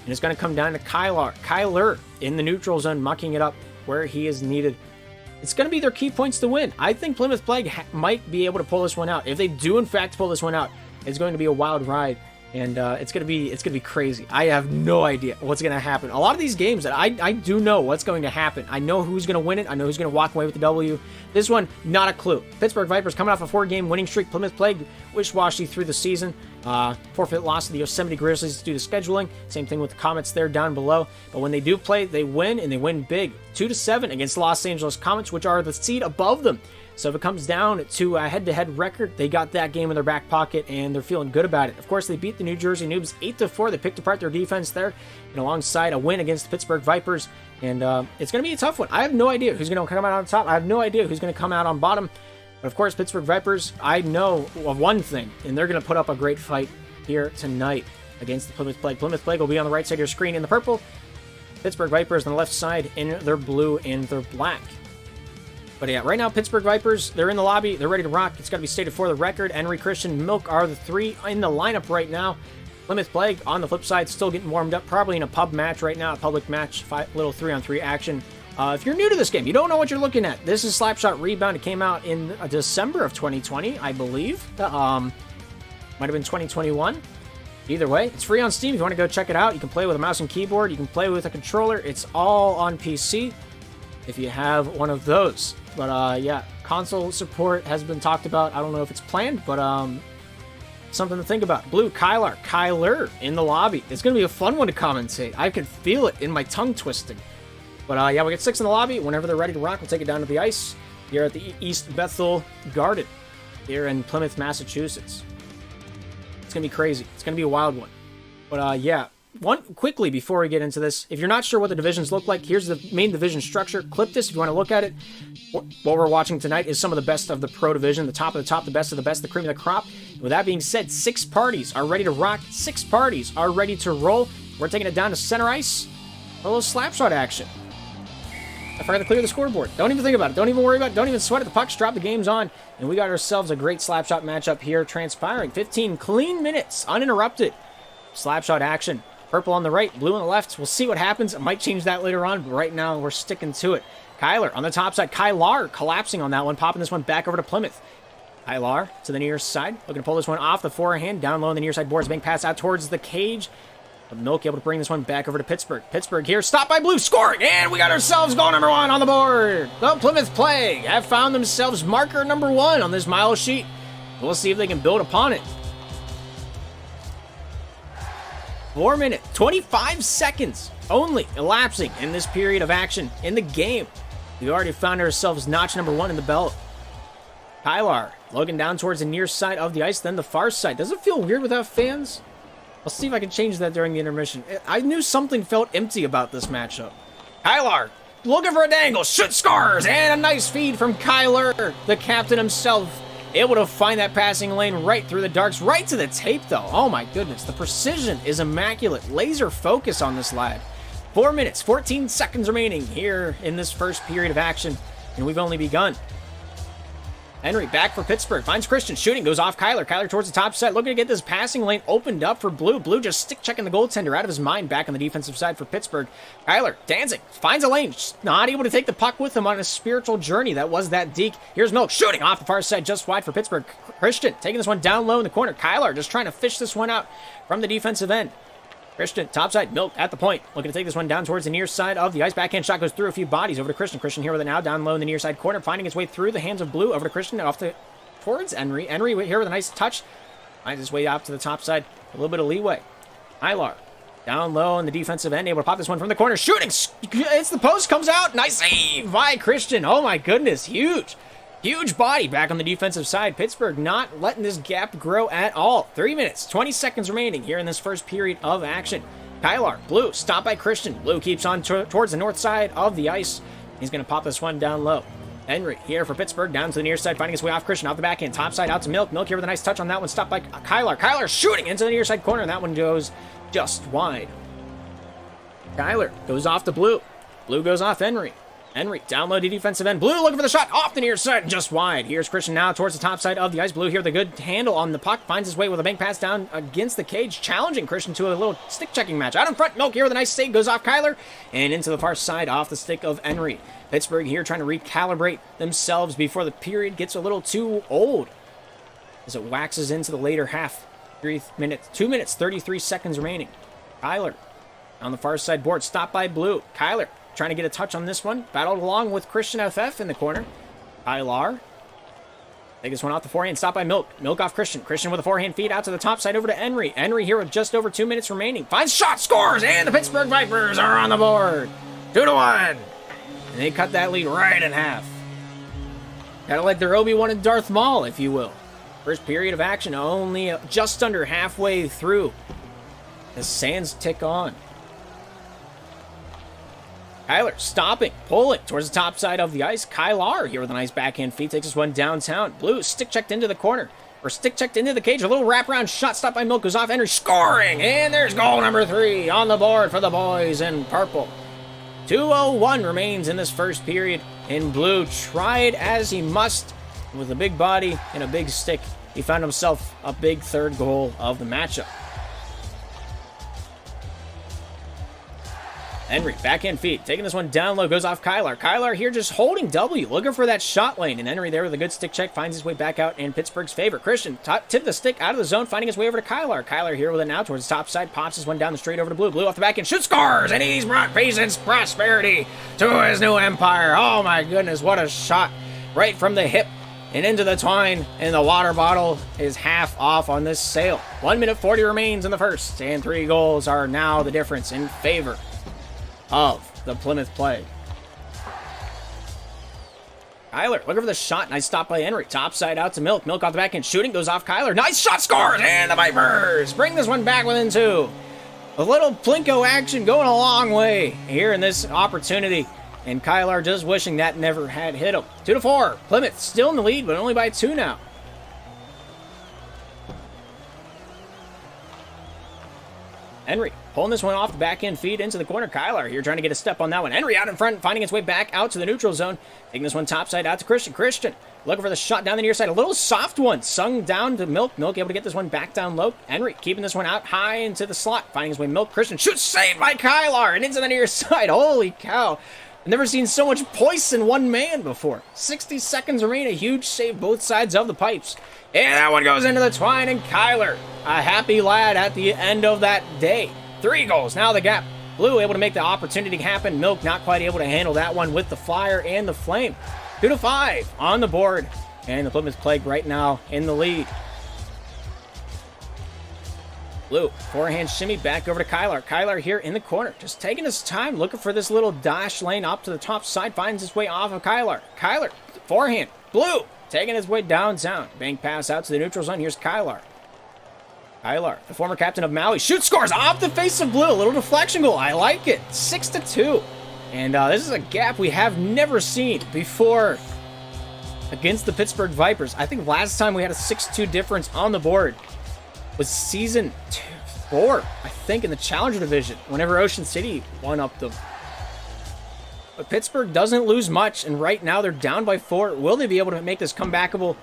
And it's going to come down to Kyler in the neutral zone, mucking it up where he is needed. It's going to be their key points to win. I think Plymouth Plague might be able to pull this one out. If they do, in fact, pull this one out, it's going to be a wild ride. And it's gonna be crazy. I have no idea what's gonna happen. A lot of these games that I do know what's going to happen. I know who's gonna win it. I know who's gonna walk away with the W. This one, not a clue. Pittsburgh Vipers coming off a 4-game winning streak. Plymouth Plague wish-washy through the season. Forfeit loss to the Yosemite Grizzlies due to scheduling. Same thing with the Comets there down below. But when they do play, they win, and they win big. 2-7 against the Los Angeles Comets, which are the seed above them. So if it comes down to a head-to-head record, they got that game in their back pocket, and they're feeling good about it. Of course, they beat the New Jersey Noobs 8-4. They picked apart their defense there, and alongside a win against the Pittsburgh Vipers. And it's going to be a tough one. I have no idea who's going to come out on top. I have no idea who's going to come out on bottom. But of course, Pittsburgh Vipers, I know of one thing, and they're going to put up a great fight here tonight against the Plymouth Plague. Plymouth Plague will be on the right side of your screen in the purple. Pittsburgh Vipers on the left side in their blue and their black. But yeah, right now, Pittsburgh Vipers, they're in the lobby. They're ready to rock. It's got to be stated for the record. Henry, Christian, Milk are the 3 in the lineup right now. Plymouth Plague, on the flip side, still getting warmed up. Probably in a pub match right now, a public match, little 3-on-3 action If you're new to this game, you don't know what you're looking at. This is Slapshot Rebound. It came out in December of 2020, I believe. Might have been 2021. Either way, it's free on Steam. If you want to go check it out, you can play with a mouse and keyboard. You can play with a controller. It's all on PC if you have one of those. But yeah, console support has been talked about. I don't know if it's planned, but something to think about. Blue, Kyler in the lobby. It's going to be a fun one to commentate. I can feel it in my tongue twisting. But yeah, we got 6 in the lobby. Whenever they're ready to rock, we'll take it down to the ice here at the East Bethel Garden here in Plymouth, Massachusetts. It's going to be crazy. It's going to be a wild one. But yeah, quickly before we get into this, if you're not sure what the divisions look like, here's the main division structure. Clip this if you want to look at it. What we're watching tonight is some of the best of the pro division, the top of the top, the best of the best, the cream of the crop. With that being said, 6 parties are ready to rock. 6 parties are ready to roll. We're taking it down to center ice. A little slapshot action. I forgot to clear the scoreboard. Don't even think about it. Don't even worry about it. Don't even sweat it. The puck's dropped. The game's on. And we got ourselves a great slapshot matchup here transpiring. 15 clean minutes, uninterrupted. Slapshot action. Purple on the right, blue on the left. We'll see what happens. I might change that later on, but right now we're sticking to it. Kyler on the top side. Kylar collapsing on that one, popping this one back over to Plymouth. Kylar to the near side. Looking to pull this one off the forehand. Down low on the near side boards. Being passed out towards the cage. But Milk able to bring this one back over to Pittsburgh. Pittsburgh here, stopped by Blue, scoring, and we got ourselves goal number 1 on the board. The Plymouth Plague have found themselves marker number 1 on this mile sheet. We'll see if they can build upon it. 4 minutes, 25 seconds only elapsing in this period of action in the game. We've already found ourselves notch number 1 in the belt. Kylar looking down towards the near side of the ice, then the far side. Does it feel weird without fans? I'll see if I can change that during the intermission. I knew something felt empty about this matchup. Kylar looking for a dangle, shoot, scores, and a nice feed from Kyler, the captain himself. Able to find that passing lane right through the darks, right to the tape though. Oh my goodness, the precision is immaculate. Laser focus on this lad. 4 minutes, 14 seconds remaining here in this first period of action, and we've only begun. Henry back for Pittsburgh, finds Christian, shooting, goes off Kyler. Kyler towards the top set, looking to get this passing lane opened up for Blue. Blue just stick checking the goaltender out of his mind back on the defensive side for Pittsburgh. Kyler, dancing, finds a lane, just not able to take the puck with him on a spiritual journey. That was that deke. Here's Milk, shooting off the far side, just wide for Pittsburgh. Christian taking this one down low in the corner. Kyler just trying to fish this one out from the defensive end. Christian, topside, Milk at the point. Looking to take this one down towards the near side of the ice. Backhand shot goes through a few bodies over to Christian. Christian here with it now, down low in the near side corner, finding its way through the hands of Blue over to Christian, towards Henry. Henry here with a nice touch. Finds his way out to the top side. A little bit of leeway. Kylar down low on the defensive end, able to pop this one from the corner. Shooting! It's the post, comes out. Nice save by Christian. Oh my goodness, huge. Huge body back on the defensive side. Pittsburgh not letting this gap grow at all. 3 minutes, 20 seconds remaining here in this first period of action. Kylar, Blue, stopped by Christian. Blue keeps on towards the north side of the ice. He's going to pop this one down low. Henry here for Pittsburgh, down to the near side, finding his way off Christian, off the backhand, top side out to Milk. Milk here with a nice touch on that one, stopped by Kylar. Kylar shooting into the near side corner, and that one goes just wide. Kyler goes off to Blue. Blue goes off Henry. Henry down low to defensive end. Blue looking for the shot off the near side, just wide. Here's Christian now towards the top side of the ice. Blue here with a good handle on the puck, finds his way with a bank pass down against the cage, challenging Christian to a little stick checking match. Out in front, Milk here with a nice save, goes off Kyler, and into the far side off the stick of Henry. Pittsburgh here trying to recalibrate themselves before the period gets a little too old as it waxes into the later half. 2 minutes, 33 seconds remaining. Kyler on the far side board, stopped by Blue. Kyler trying to get a touch on this one. Battled along with Christian FF in the corner. Kylar. Take this one off the forehand. Stopped by Milk. Milk off Christian. Christian with a forehand feed out to the top side over to Henry. Henry here with just over 2 minutes remaining. Finds shot, scores, and the Pittsburgh Vipers are on the board. 2-1. And they cut that lead right in half. Kind of like their Obi-Wan and Darth Maul, if you will. First period of action only just under halfway through. The sands tick on. Kyler stopping, pulling towards the top side of the ice. Kylar here with a nice backhand feed, takes this one downtown. Blue stick checked into the corner, or stick checked into the cage. A little wraparound shot stopped by Milk, goes off Henry, scoring, and there's goal number 3 on the board for the boys in purple. 2:01 remains in this first period, and Blue tried as he must with a big body and a big stick. He found himself a big third goal of the matchup. Henry, backhand feed, taking this one down low, goes off Kyler. Kyler here just holding W, looking for that shot lane, and Henry there with a good stick check finds his way back out in Pittsburgh's favor. Christian tip the stick out of the zone, finding his way over to Kyler. Kyler here with it now towards the top side, pops this one down the straight over to Blue. Blue off the back end, shoots, scores, and he's brought peace and prosperity to his new empire. Oh my goodness, what a shot right from the hip and into the twine, and the water bottle is half off on this sail. 1 minute 40 remains in the first, and 3 goals are now the difference in favor of the Plymouth Plague. Kyler looking for the shot. Nice stop by Henry. Top side out to Milk. Milk off the back end. Shooting. Goes off Kyler. Nice shot. Scores. And the Vipers bring this one back within 2. A little Plinko action going a long way here in this opportunity. And Kyler just wishing that never had hit him. 2-4. Plymouth still in the lead, but only by 2 now. Henry pulling this one off the backhand feed into the corner. Kyler here trying to get a step on that one. Henry out in front, finding its way back out to the neutral zone. Taking this one topside out to Christian. Christian looking for the shot down the near side. A little soft one sung down to Milk. Milk able to get this one back down low. Henry keeping this one out high into the slot. Finding his way Milk. Christian shoots, saved by Kyler and into the near side. Holy cow. I've never seen so much poise in one man before. 60 seconds remain. A huge save both sides of the pipes. And that one goes into the twine, and Kyler, a happy lad at the end of that day. 3 goals. Now the gap. Blue able to make the opportunity happen. Milk not quite able to handle that one with the fire and the flame. 2-5 on the board. And the Plymouth Plague right now in the lead. Blue, forehand shimmy back over to Kyler. Kyler here in the corner, just taking his time, looking for this little dash lane up to the top side, finds his way off of Kyler. Kyler, forehand. Blue, taking his way downtown. Bank pass out to the neutral zone. Here's Kyler. Kyler, the former captain of Maui, shoots, scores off the face of Blue. A little deflection goal. I like it. 6-2. And this is a gap we have never seen before against the Pittsburgh Vipers. I think last time we had a 6-2 difference on the board was season 4, I think, in the Challenger Division, whenever Ocean City won up them. But Pittsburgh doesn't lose much, and right now they're down by 4. Will they be able to make this comebackable?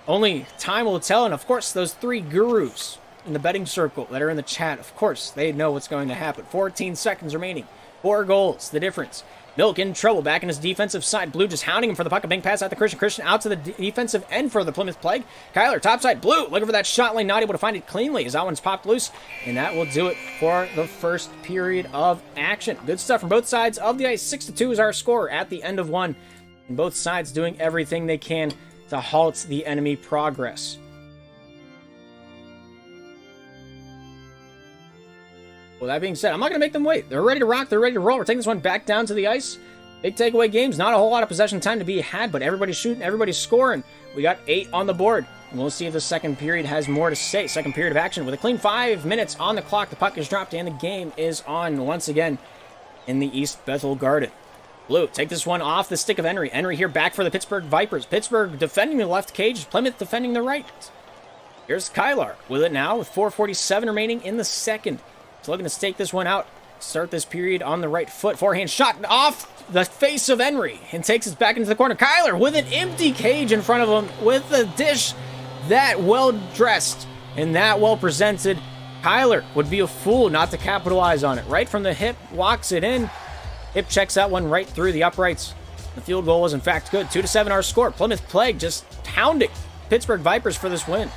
Only time will tell, and of course, those 3 gurus in the betting circle that are in the chat, of course, they know what's going to happen. 14 seconds remaining. 4 goals, the difference. Milk in trouble, back in his defensive side. Blue just hounding him for the puck. A bank pass out to Christian. Christian out to the defensive end for the Plymouth Plague. Kyler, topside. Blue looking for that shot lane, not able to find it cleanly as that one's popped loose. And that will do it for the first period of action. Good stuff from both sides of the ice. 6-2 is our score at the end of 1. And both sides doing everything they can to halt the enemy progress. Well, that being said, I'm not going to make them wait. They're ready to rock. They're ready to roll. We're taking this one back down to the ice. Big takeaway games. Not a whole lot of possession time to be had, but everybody's shooting. Everybody's scoring. We got 8 on the board. And we'll see if the second period has more to say. Second period of action with a clean 5 minutes on the clock. The puck is dropped and the game is on once again in the East Bethel Garden. Blue, take this one off the stick of Henry. Henry here back for the Pittsburgh Vipers. Pittsburgh defending the left cage. Plymouth defending the right. Here's Kyler with it now with 4:47 remaining in the second. He's looking to stake this one out. Start this period on the right foot. Forehand shot off the face of Henry and takes us back into the corner. Kyler with an empty cage in front of him with a dish that well dressed and that well presented. Kyler would be a fool not to capitalize on it. Right from the hip, walks it in. Hip checks that one right through the uprights. The field goal was in fact good. 2-7 our score. Plymouth Plague just hounding Pittsburgh Vipers for this win.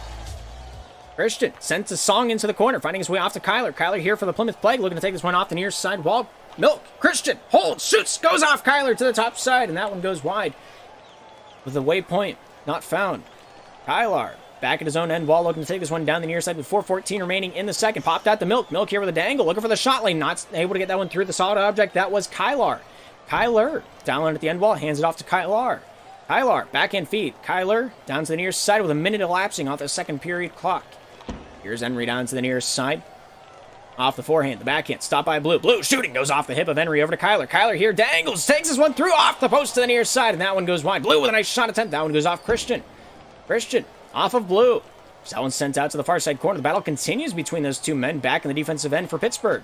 Christian sends a song into the corner, finding his way off to Kyler. Kyler here for the Plymouth Plague, looking to take this one off the near side wall. Milk, Christian, holds, shoots, goes off Kyler to the top side, and that one goes wide. With the waypoint not found. Kyler back at his own end wall, looking to take this one down the near side with 4:14 remaining in the second. Popped out the Milk. Milk here with a dangle, looking for the shot lane. Not able to get that one through the solid object. That was Kyler. Kyler down at the end wall, hands it off to Kyler. Kyler, backhand feed. Kyler down to the near side with a minute elapsing off the second period clock. Here's Henry down to the nearest side. Off the forehand, the backhand, stopped by Blue. Blue shooting, goes off the hip of Henry over to Kyler. Kyler here dangles, takes this one through off the post to the near side, and that one goes wide. Blue with a nice shot attempt. That one goes off Christian. Christian off of Blue. So that one's sent out to the far side corner. The battle continues between those two men back in the defensive end for Pittsburgh.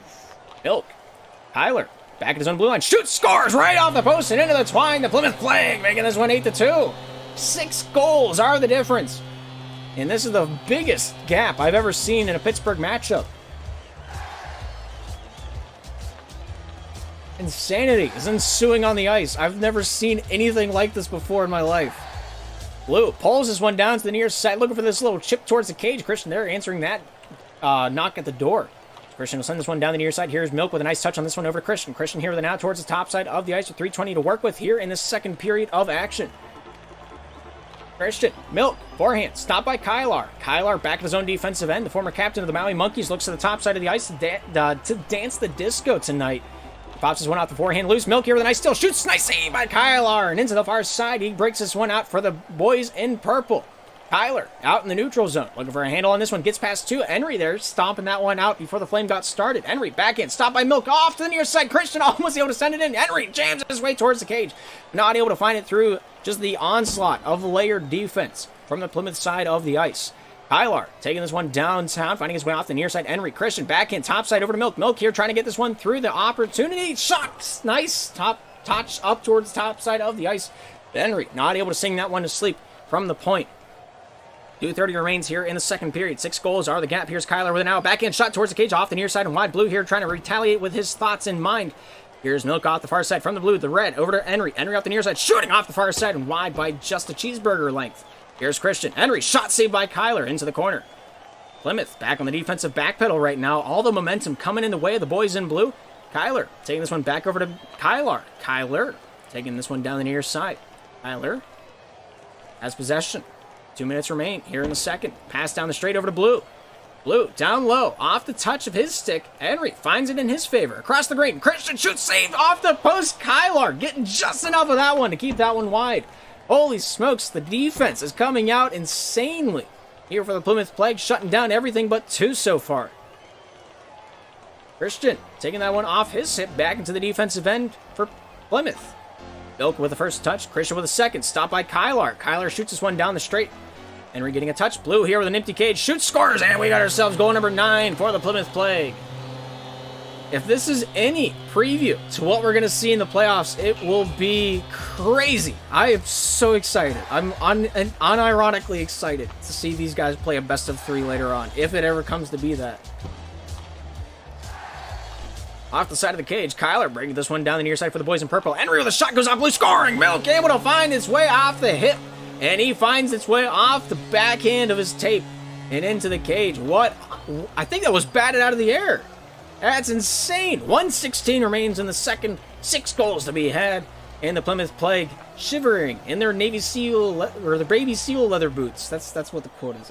Milk. Kyler back at his own blue line. Shoots, scores right off the post and into the twine. The Plymouth Plague making this one 8-2. 6 goals are the difference. And this is the biggest gap I've ever seen in a Pittsburgh matchup. Insanity is ensuing on the ice. I've never seen anything like this before in my life. Blue pulls this one down to the near side, looking for this little chip towards the cage. Christian there answering that knock at the door. Christian will send this one down the near side. Here's Milk with a nice touch on this one over to Christian. Christian here with an out towards the top side of the ice with 3:20 to work with here in the second period of action. Christian, Milk, forehand, stopped by Kylar. Kylar back to his own defensive end. The former captain of the Maui Monkeys looks to the top side of the ice to dance the disco tonight. Pops this one off the forehand loose. Milk here with a nice steal. Shoots. Nice save by Kylar. And into the far side. He breaks this one out for the boys in purple. Kyler out in the neutral zone. Looking for a handle on this one. Gets past two. Henry there stomping that one out before the flame got started. Henry back in. Stopped by Milk. Off to the near side. Christian almost able to send it in. Henry jams his way towards the cage. Not able to find it through just the onslaught of layered defense from the Plymouth side of the ice. Kylar taking this one downtown, finding his way off the near side. Henry, Christian, back in, top side over to Milk. Milk here trying to get this one through the opportunity. Shot! Nice. Top touch up towards the top side of the ice. Henry not able to sing that one to sleep from the point. 2:30 remains here in the second period. 6 goals are the gap. Here's Kyler with an out. Backhand shot towards the cage off the near side and wide. Blue here trying to retaliate with his thoughts in mind. Here's Milk off the far side from the blue, the red, over to Henry. Henry off the near side, shooting off the far side and wide by just a cheeseburger length. Here's Christian. Henry, shot saved by Kyler into the corner. Plymouth back on the defensive backpedal right now. All the momentum coming in the way of the boys in blue. Kyler taking this one back over to Kylar. Kyler taking this one down the near side. Kyler has possession. 2 minutes remain here in the second. Pass down the straight over to Blue. Blue down low, off the touch of his stick. Henry finds it in his favor. Across the green, Christian shoots, saved off the post. Kylar getting just enough of that one to keep that one wide. Holy smokes, the defense is coming out insanely here for the Plymouth Plague, shutting down everything but two so far. Christian taking that one off his hip back into the defensive end for Plymouth. Milk with the first touch, Christian with a second, stopped by Kylar. Kylar shoots this one down the straight. Henry getting a touch. Blue here with an empty cage, shoots, scores, and we got ourselves goal number 9 for the Plymouth Plague. If this is any preview to what we're going to see in the playoffs, it will be crazy. I am so excited. I'm unironically excited to see these guys play a best of 3 later on, if it ever comes to be that. Off the side of the cage, Kyler bringing this one down the near side for the boys in purple. Henry with a shot goes off, Blue scoring. Milk able to find its way off the hip, and he finds its way off the backhand of his tape and into the cage. What? I think that was batted out of the air. That's insane. 1:16 remains in the second. 6 goals to be had. And the Plymouth Plague shivering in their Navy SEAL or the Baby SEAL leather boots. That's what the quote is.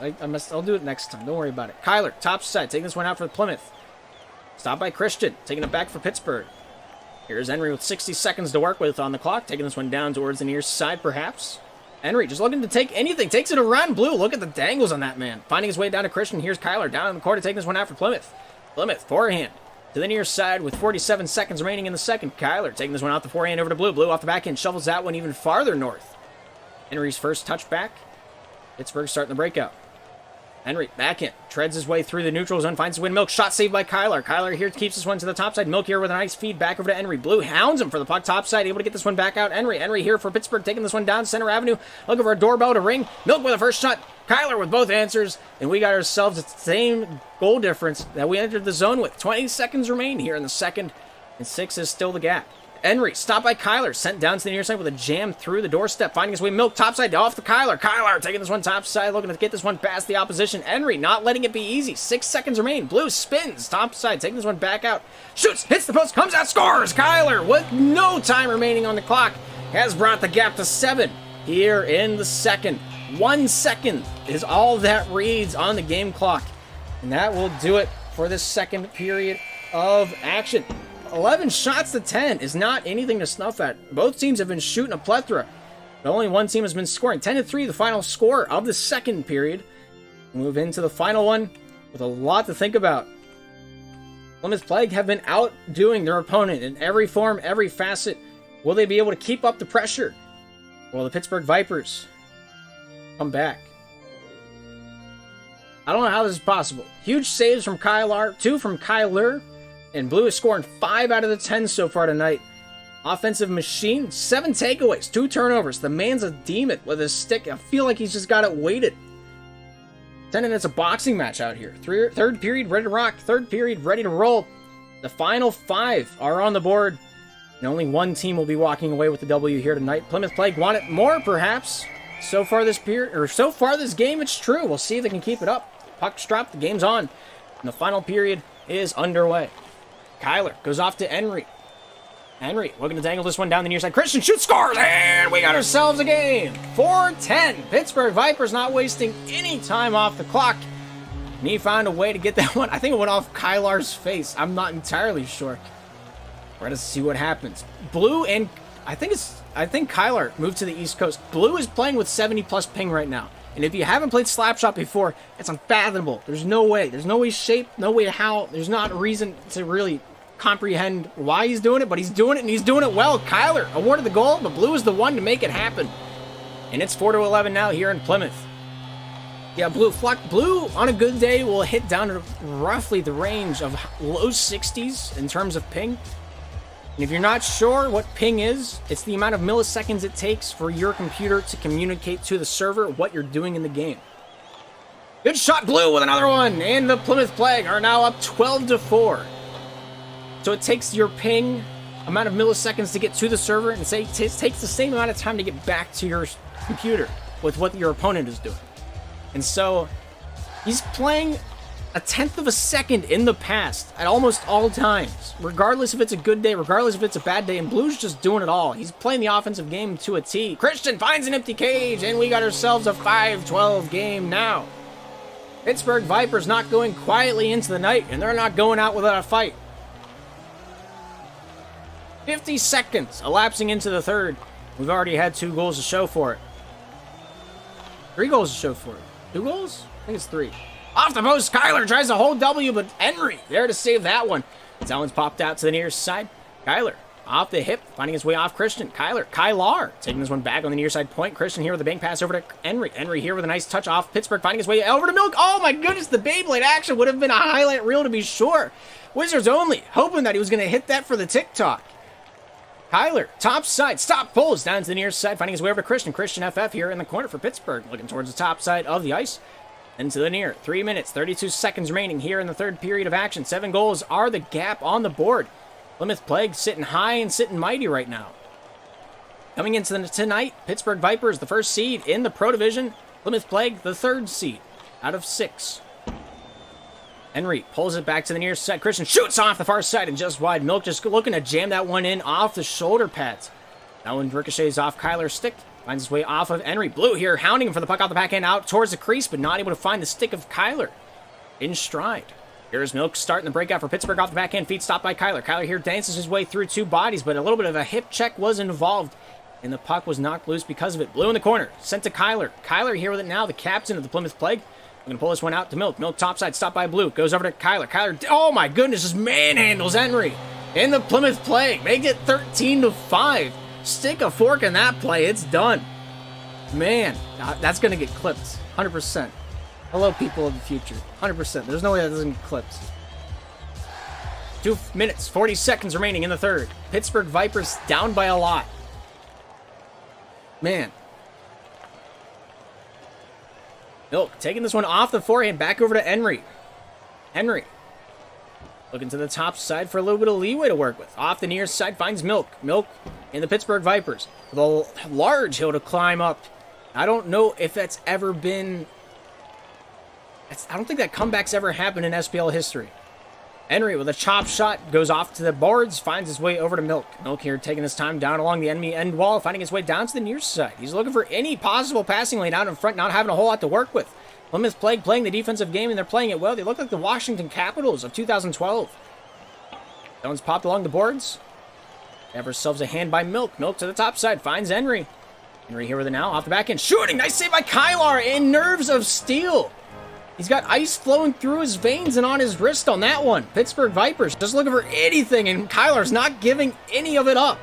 I'll do it next time. Don't worry about it. Kyler, top side, taking this one out for Plymouth. Stopped by Christian, taking it back for Pittsburgh. Here's Henry with 60 seconds to work with on the clock, taking this one down towards the near side, perhaps. Henry just looking to take anything, takes it around. Blue, look at the dangles on that man. Finding his way down to Christian. Here's Kyler down in the corner, taking this one out for Plymouth. Plymouth, forehand to the near side with 47 seconds remaining in the second. Kyler taking this one out the forehand over to Blue. Blue off the backhand, shovels that one even farther north. Henry's first touch back. Pittsburgh starting the breakout. Henry backhand, treads his way through the neutral zone, finds his win. Milk, shot saved by Kyler. Kyler here keeps this one to the top side. Milk here with a nice feed back over to Henry. Blue hounds him for the puck top side, able to get this one back out. Henry here for Pittsburgh, taking this one down center avenue, looking for a doorbell to ring. Milk with the first shot. Kyler with both answers, and we got ourselves the same goal difference that we entered the zone with. 20 seconds remain here in the second, and 6 is still the gap. Henry, stopped by Kyler, sent down to the near side with a jam through the doorstep, finding his way. Milk, topside, off to Kyler. Kyler taking this one topside, looking to get this one past the opposition. Henry not letting it be easy. 6 seconds remain. Blue spins, topside, taking this one back out. Shoots, hits the post, comes out, scores! Kyler, with no time remaining on the clock, has brought the gap to 7 here in the second. 1 second is all that reads on the game clock. And that will do it for this second period of action. 11 shots to 10 is not anything to snuff at. Both teams have been shooting a plethora, but only one team has been scoring. 10-3, the final score of the second period. We'll move into the final one with a lot to think about. Plymouth Plague have been outdoing their opponent in every form, every facet. Will they be able to keep up the pressure? Will the Pittsburgh Vipers come back? I don't know how this is possible. Huge saves from Kylar, 2 from Kyler. And Blue is scoring 5 out of the 10 so far tonight. Offensive machine, 7 takeaways, 2 turnovers. The man's a demon with his stick. I feel like he's just got it weighted. 10 minutes a boxing match out here. Third period ready to rock. Third period ready to roll. The final 5 are on the board. And only one team will be walking away with the W here tonight. Plymouth Plague want it more, perhaps. So far this game, it's true. We'll see if they can keep it up. Puck's dropped, the game's on. And the final period is underway. Kyler goes off to Henry. Henry looking to dangle this one down the near side. Christian shoots, scores, and we got ourselves a game. 4-10. Pittsburgh Vipers not wasting any time off the clock. And he found a way to get that one. I think it went off Kylar's face. I'm not entirely sure. Let us see what happens. Blue and I think Kyler moved to the East Coast. Blue is playing with 70 plus ping right now. And if you haven't played Slapshot before, it's unfathomable. There's no way. There's no way shape, no way how. There's not a reason to really comprehend why he's doing it, but he's doing it, and he's doing it well. Kyler awarded the goal, but Blue is the one to make it happen. And it's 4-11 now here in Plymouth. Yeah, Blue on a good day will hit down to roughly the range of low 60s in terms of ping. And if you're not sure what ping is, it's the amount of milliseconds it takes for your computer to communicate to the server what you're doing in the game. Good shot, Blue, with another one. And the Plymouth Plague are now up 12-4. So it takes your ping amount of milliseconds to get to the server, and it takes the same amount of time to get back to your computer with what your opponent is doing. And so he's playing a tenth of a second in the past at almost all times, regardless if it's a good day, regardless if it's a bad day, and Blue's just doing it all. He's playing the offensive game to a T. Christian finds an empty cage, and we got ourselves a 5-12 game now. Pittsburgh Vipers not going quietly into the night, and they're not going out without a fight. 50 seconds elapsing into the third. We've already had 2 goals to show for it. 3 goals to show for it. 2 goals? I think it's 3. Off the post, Kyler tries to hold W, but Henry there to save that one. That one's popped out to the near side. Kyler off the hip, finding his way off Christian. Kylar taking this one back on the near side point. Christian here with a bank pass over to Henry. Henry here with a nice touch off Pittsburgh, finding his way over to Milk. Oh my goodness, the Beyblade action would have been a highlight reel to be sure. Wizards only, hoping that he was going to hit that for the TikTok. Kyler, top side, stop, pulls down to the near side, finding his way over to Christian. Christian FF here in the corner for Pittsburgh, looking towards the top side of the ice. And to the near. 3 minutes, 32 seconds remaining here in the third period of action. 7 goals are the gap on the board. Plymouth Plague sitting high and sitting mighty right now. Coming into tonight, Pittsburgh Vipers, the first seed in the Pro Division. Plymouth Plague, the third seed out of 6. Henry pulls it back to the near side. Christian shoots off the far side and just wide. Milk just looking to jam that one in off the shoulder pads. That one ricochets off Kyler's stick. Finds his way off of Henry. Blue here, hounding him for the puck off the backhand out towards the crease, but not able to find the stick of Kyler in stride. Here's Milk starting the breakout for Pittsburgh off the backhand feed, stopped by Kyler. Kyler here dances his way through 2 bodies, but a little bit of a hip check was involved, and the puck was knocked loose because of it. Blue in the corner, sent to Kyler. Kyler here with it now, the captain of the Plymouth Plague. I'm going to pull this one out to Milk. Milk topside, stopped by Blue. Goes over to Kyler. Kyler, oh my goodness, just manhandles Henry. And the Plymouth Plague make it 13-5. Stick a fork in that play, it's done. Man, that's going to get clipped. 100%. Hello, people of the future. 100%. There's no way that doesn't get clipped. 2 minutes, 40 seconds remaining in the third. Pittsburgh Vipers down by a lot. Man. Milk taking this one off the forehand, back over to Henry. Henry looking to the top side for a little bit of leeway to work with. Off the near side finds Milk. Milk and the Pittsburgh Vipers with a large hill to climb up. I don't know if that's ever been... I don't think that comeback's ever happened in SPL history. Henry with a chop shot goes off to the boards, finds his way over to Milk. Milk here taking his time down along the enemy end wall, finding his way down to the near side. He's looking for any possible passing lane out in front, not having a whole lot to work with. Plymouth Plague playing the defensive game, and they're playing it well. They look like the Washington Capitals of 2012. That one's popped along the boards. Have ourselves a hand by Milk. Milk to the top side, finds Henry. Henry here with it now, off the back end, shooting! Nice save by Kylar, and nerves of steel. He's got ice flowing through his veins and on his wrist on that one. Pittsburgh Vipers just looking for anything, and Kylar's not giving any of it up.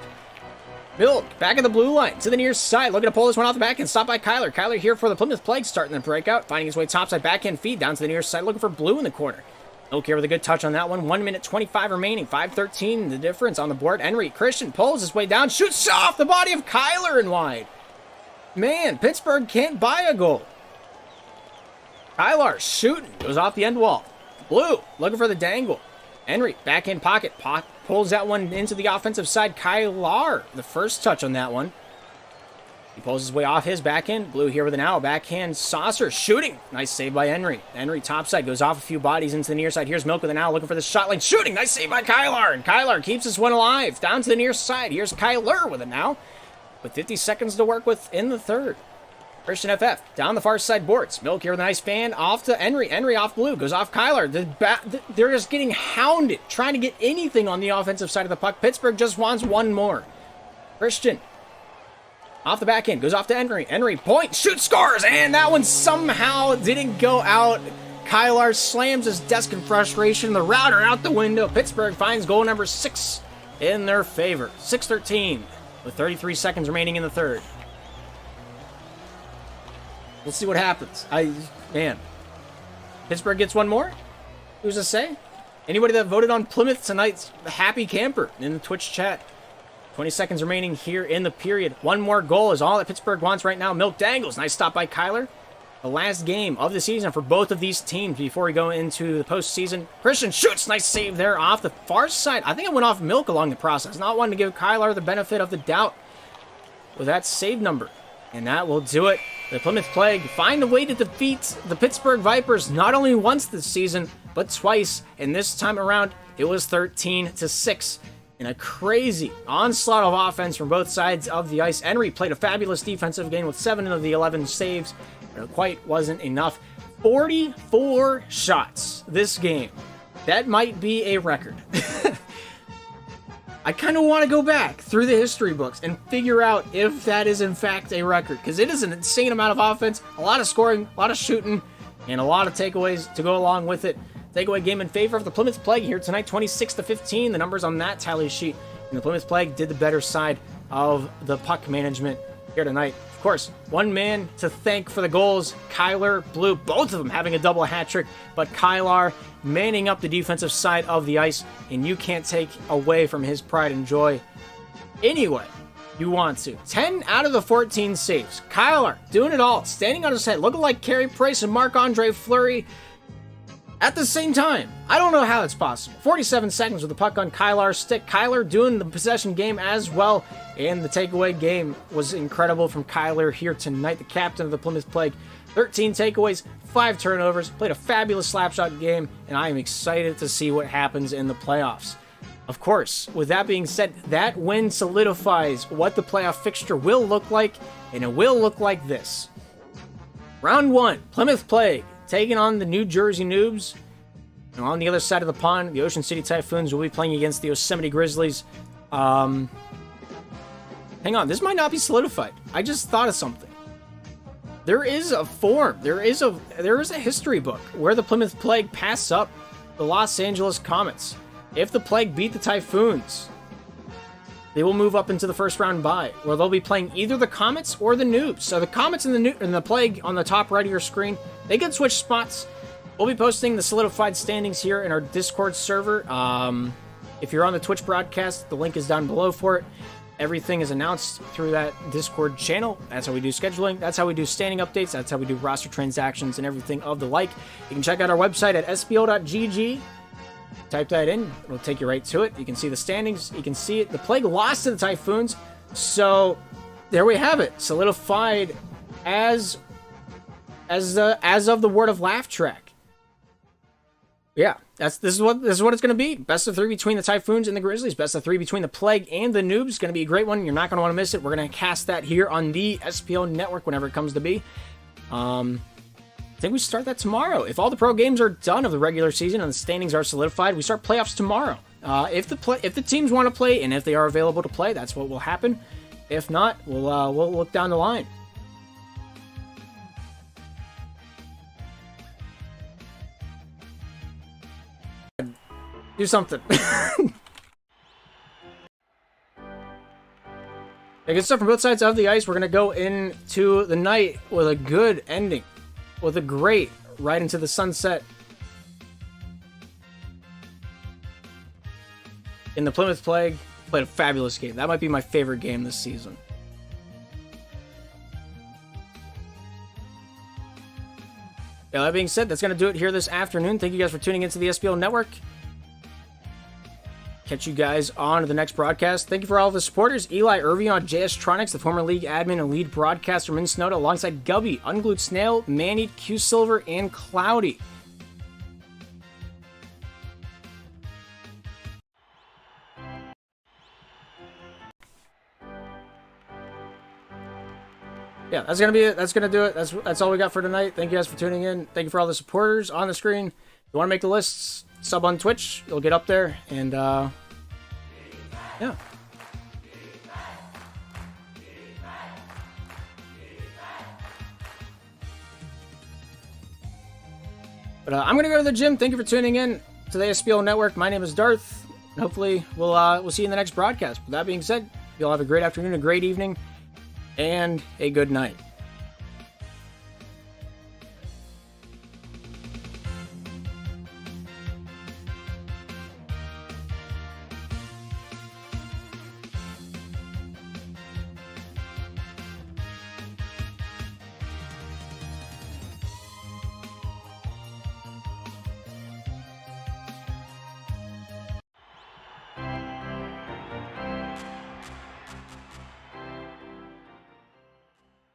Milk back at the blue line to the near side, looking to pull this one off the back and stop by Kyler. Kyler here for the Plymouth Plague, starting the breakout, finding his way topside backhand feed down to the near side, looking for Blue in the corner. Milk here with a good touch on that one. 1 minute 25 remaining, 5:13 the difference on the board. Henry Christian pulls his way down, shoots off the body of Kyler and wide. Man, Pittsburgh can't buy a goal. Kylar shooting, goes off the end wall. Blue looking for the dangle. Henry back in pocket, pulls that one into the offensive side. Kylar, the first touch on that one. He pulls his way off his backhand. Blue here with an out. Backhand saucer. Shooting. Nice save by Henry. Henry topside. Goes off a few bodies into the near side. Here's Milk with an out. Looking for the shot lane. Shooting. Nice save by Kylar. And Kylar keeps this one alive. Down to the near side. Here's Kyler with it now. With 50 seconds to work with in the third. Christian FF. Down the far side boards. Milk here with a nice fan. Off to Henry. Henry off Blue. Goes off Kyler. They're just getting hounded. Trying to get anything on the offensive side of the puck. Pittsburgh just wants one more. Christian. Off the back end, goes off to Henry. Henry, point, shoot, scores! And that one somehow didn't go out. Kylar slams his desk in frustration. The router out the window. Pittsburgh finds goal number 6 in their favor. 6-13 with 33 seconds remaining in the third. We'll see what happens. Man. Pittsburgh gets one more? Who's to say? Anybody that voted on Plymouth tonight's happy camper in the Twitch chat. 20 seconds remaining here in the period. One more goal is all that Pittsburgh wants right now. Milk dangles. Nice stop by Kyler. The last game of the season for both of these teams before we go into the postseason. Christian shoots. Nice save there off the far side. I think it went off Milk along the process. Not wanting to give Kyler the benefit of the doubt with that save number. And that will do it. The Plymouth Plague find a way to defeat the Pittsburgh Vipers not only once this season, but twice. And this time around, it was 13-6. In a crazy onslaught of offense from both sides of the ice. Henry played a fabulous defensive game with 7 of the 11 saves, but it quite wasn't enough. 44 shots this game. That might be a record. I kind of want to go back through the history books and figure out if that is in fact a record, because it is an insane amount of offense, a lot of scoring, a lot of shooting, and a lot of takeaways to go along with it. Takeaway game in favor of the Plymouth Plague here tonight, 26-15. The numbers on that tally sheet. And the Plymouth Plague did the better side of the puck management here tonight. Of course, one man to thank for the goals. Kyler, Blue, both of them having a double hat trick. But Kyler manning up the defensive side of the ice. And you can't take away from his pride and joy anyway you want to. 10 out of the 14 saves. Kyler doing it all. Standing on his head. Looking like Carey Price and Marc-Andre Fleury. At the same time, I don't know how it's possible. 47 seconds with the puck on Kylar's stick. Kyler doing the possession game as well. And the takeaway game was incredible from Kyler here tonight, the captain of the Plymouth Plague. 13 takeaways, 5 turnovers, played a fabulous slapshot game, and I am excited to see what happens in the playoffs. Of course, with that being said, that win solidifies what the playoff fixture will look like, and it will look like this. Round 1, Plymouth Plague taking on the New Jersey Noobs. And on the other side of the pond, the Ocean City Typhoons will be playing against the Yosemite Grizzlies. Hang on, this might not be solidified. I just thought of something. There is a form, there is a history book where the Plymouth Plague pass up the Los Angeles Comets. If the Plague beat the Typhoons, they will move up into the first round bye, where they'll be playing either the Comets or the Noobs. So the Comets and the Plague on the top right of your screen, they can switch spots. We'll be posting the solidified standings here in our Discord server. If you're on the Twitch broadcast, the link is down below for it. Everything is announced through that Discord channel. That's how we do scheduling. That's how we do standing updates. That's how we do roster transactions and everything of the like. You can check out our website at spl.gg. Type that in. It'll take you right to it. You can see the standings. You can see it. The Plague lost to the Typhoons. So there we have it. Solidified as of the Word of Laugh track. Yeah, this is what it's going to be. Best of 3 between the Typhoons and the Grizzlies. Best of 3 between the Plague and the Noobs. It's going to be a great one. You're not going to want to miss it. We're going to cast that here on the SPL network whenever it comes to be. I think we start that tomorrow. If all the pro games are done of the regular season and the standings are solidified, we start playoffs tomorrow. If the teams want to play and if they are available to play, that's what will happen. If not, we'll look down the line. Do something. Good stuff from both sides of the ice. We're going to go into the night with a good ending. With a great right into the sunset. In the Plymouth Plague, played a fabulous game. That might be my favorite game this season. Yeah, that being said, that's going to do it here this afternoon. Thank you guys for tuning into the SPL Network. catch you guys on the next broadcast. Thank you for all the supporters. Eli Irving on JS Tronics, the former league admin and lead broadcaster from Minnesota, alongside Gubby, Unglued Snail, Manny, Q Silver, and Cloudy. Yeah, that's gonna be it. That's gonna do it. That's all we got for tonight. Thank you guys for tuning in. Thank you for all the supporters on the screen. If you want to make the lists, sub on Twitch. You'll get up there, and yeah. But I'm gonna go to the gym. Thank you for tuning in to the SPL Network. My name is Darth. And hopefully, we'll see you in the next broadcast. With that being said, you'll have a great afternoon, a great evening, and a good night.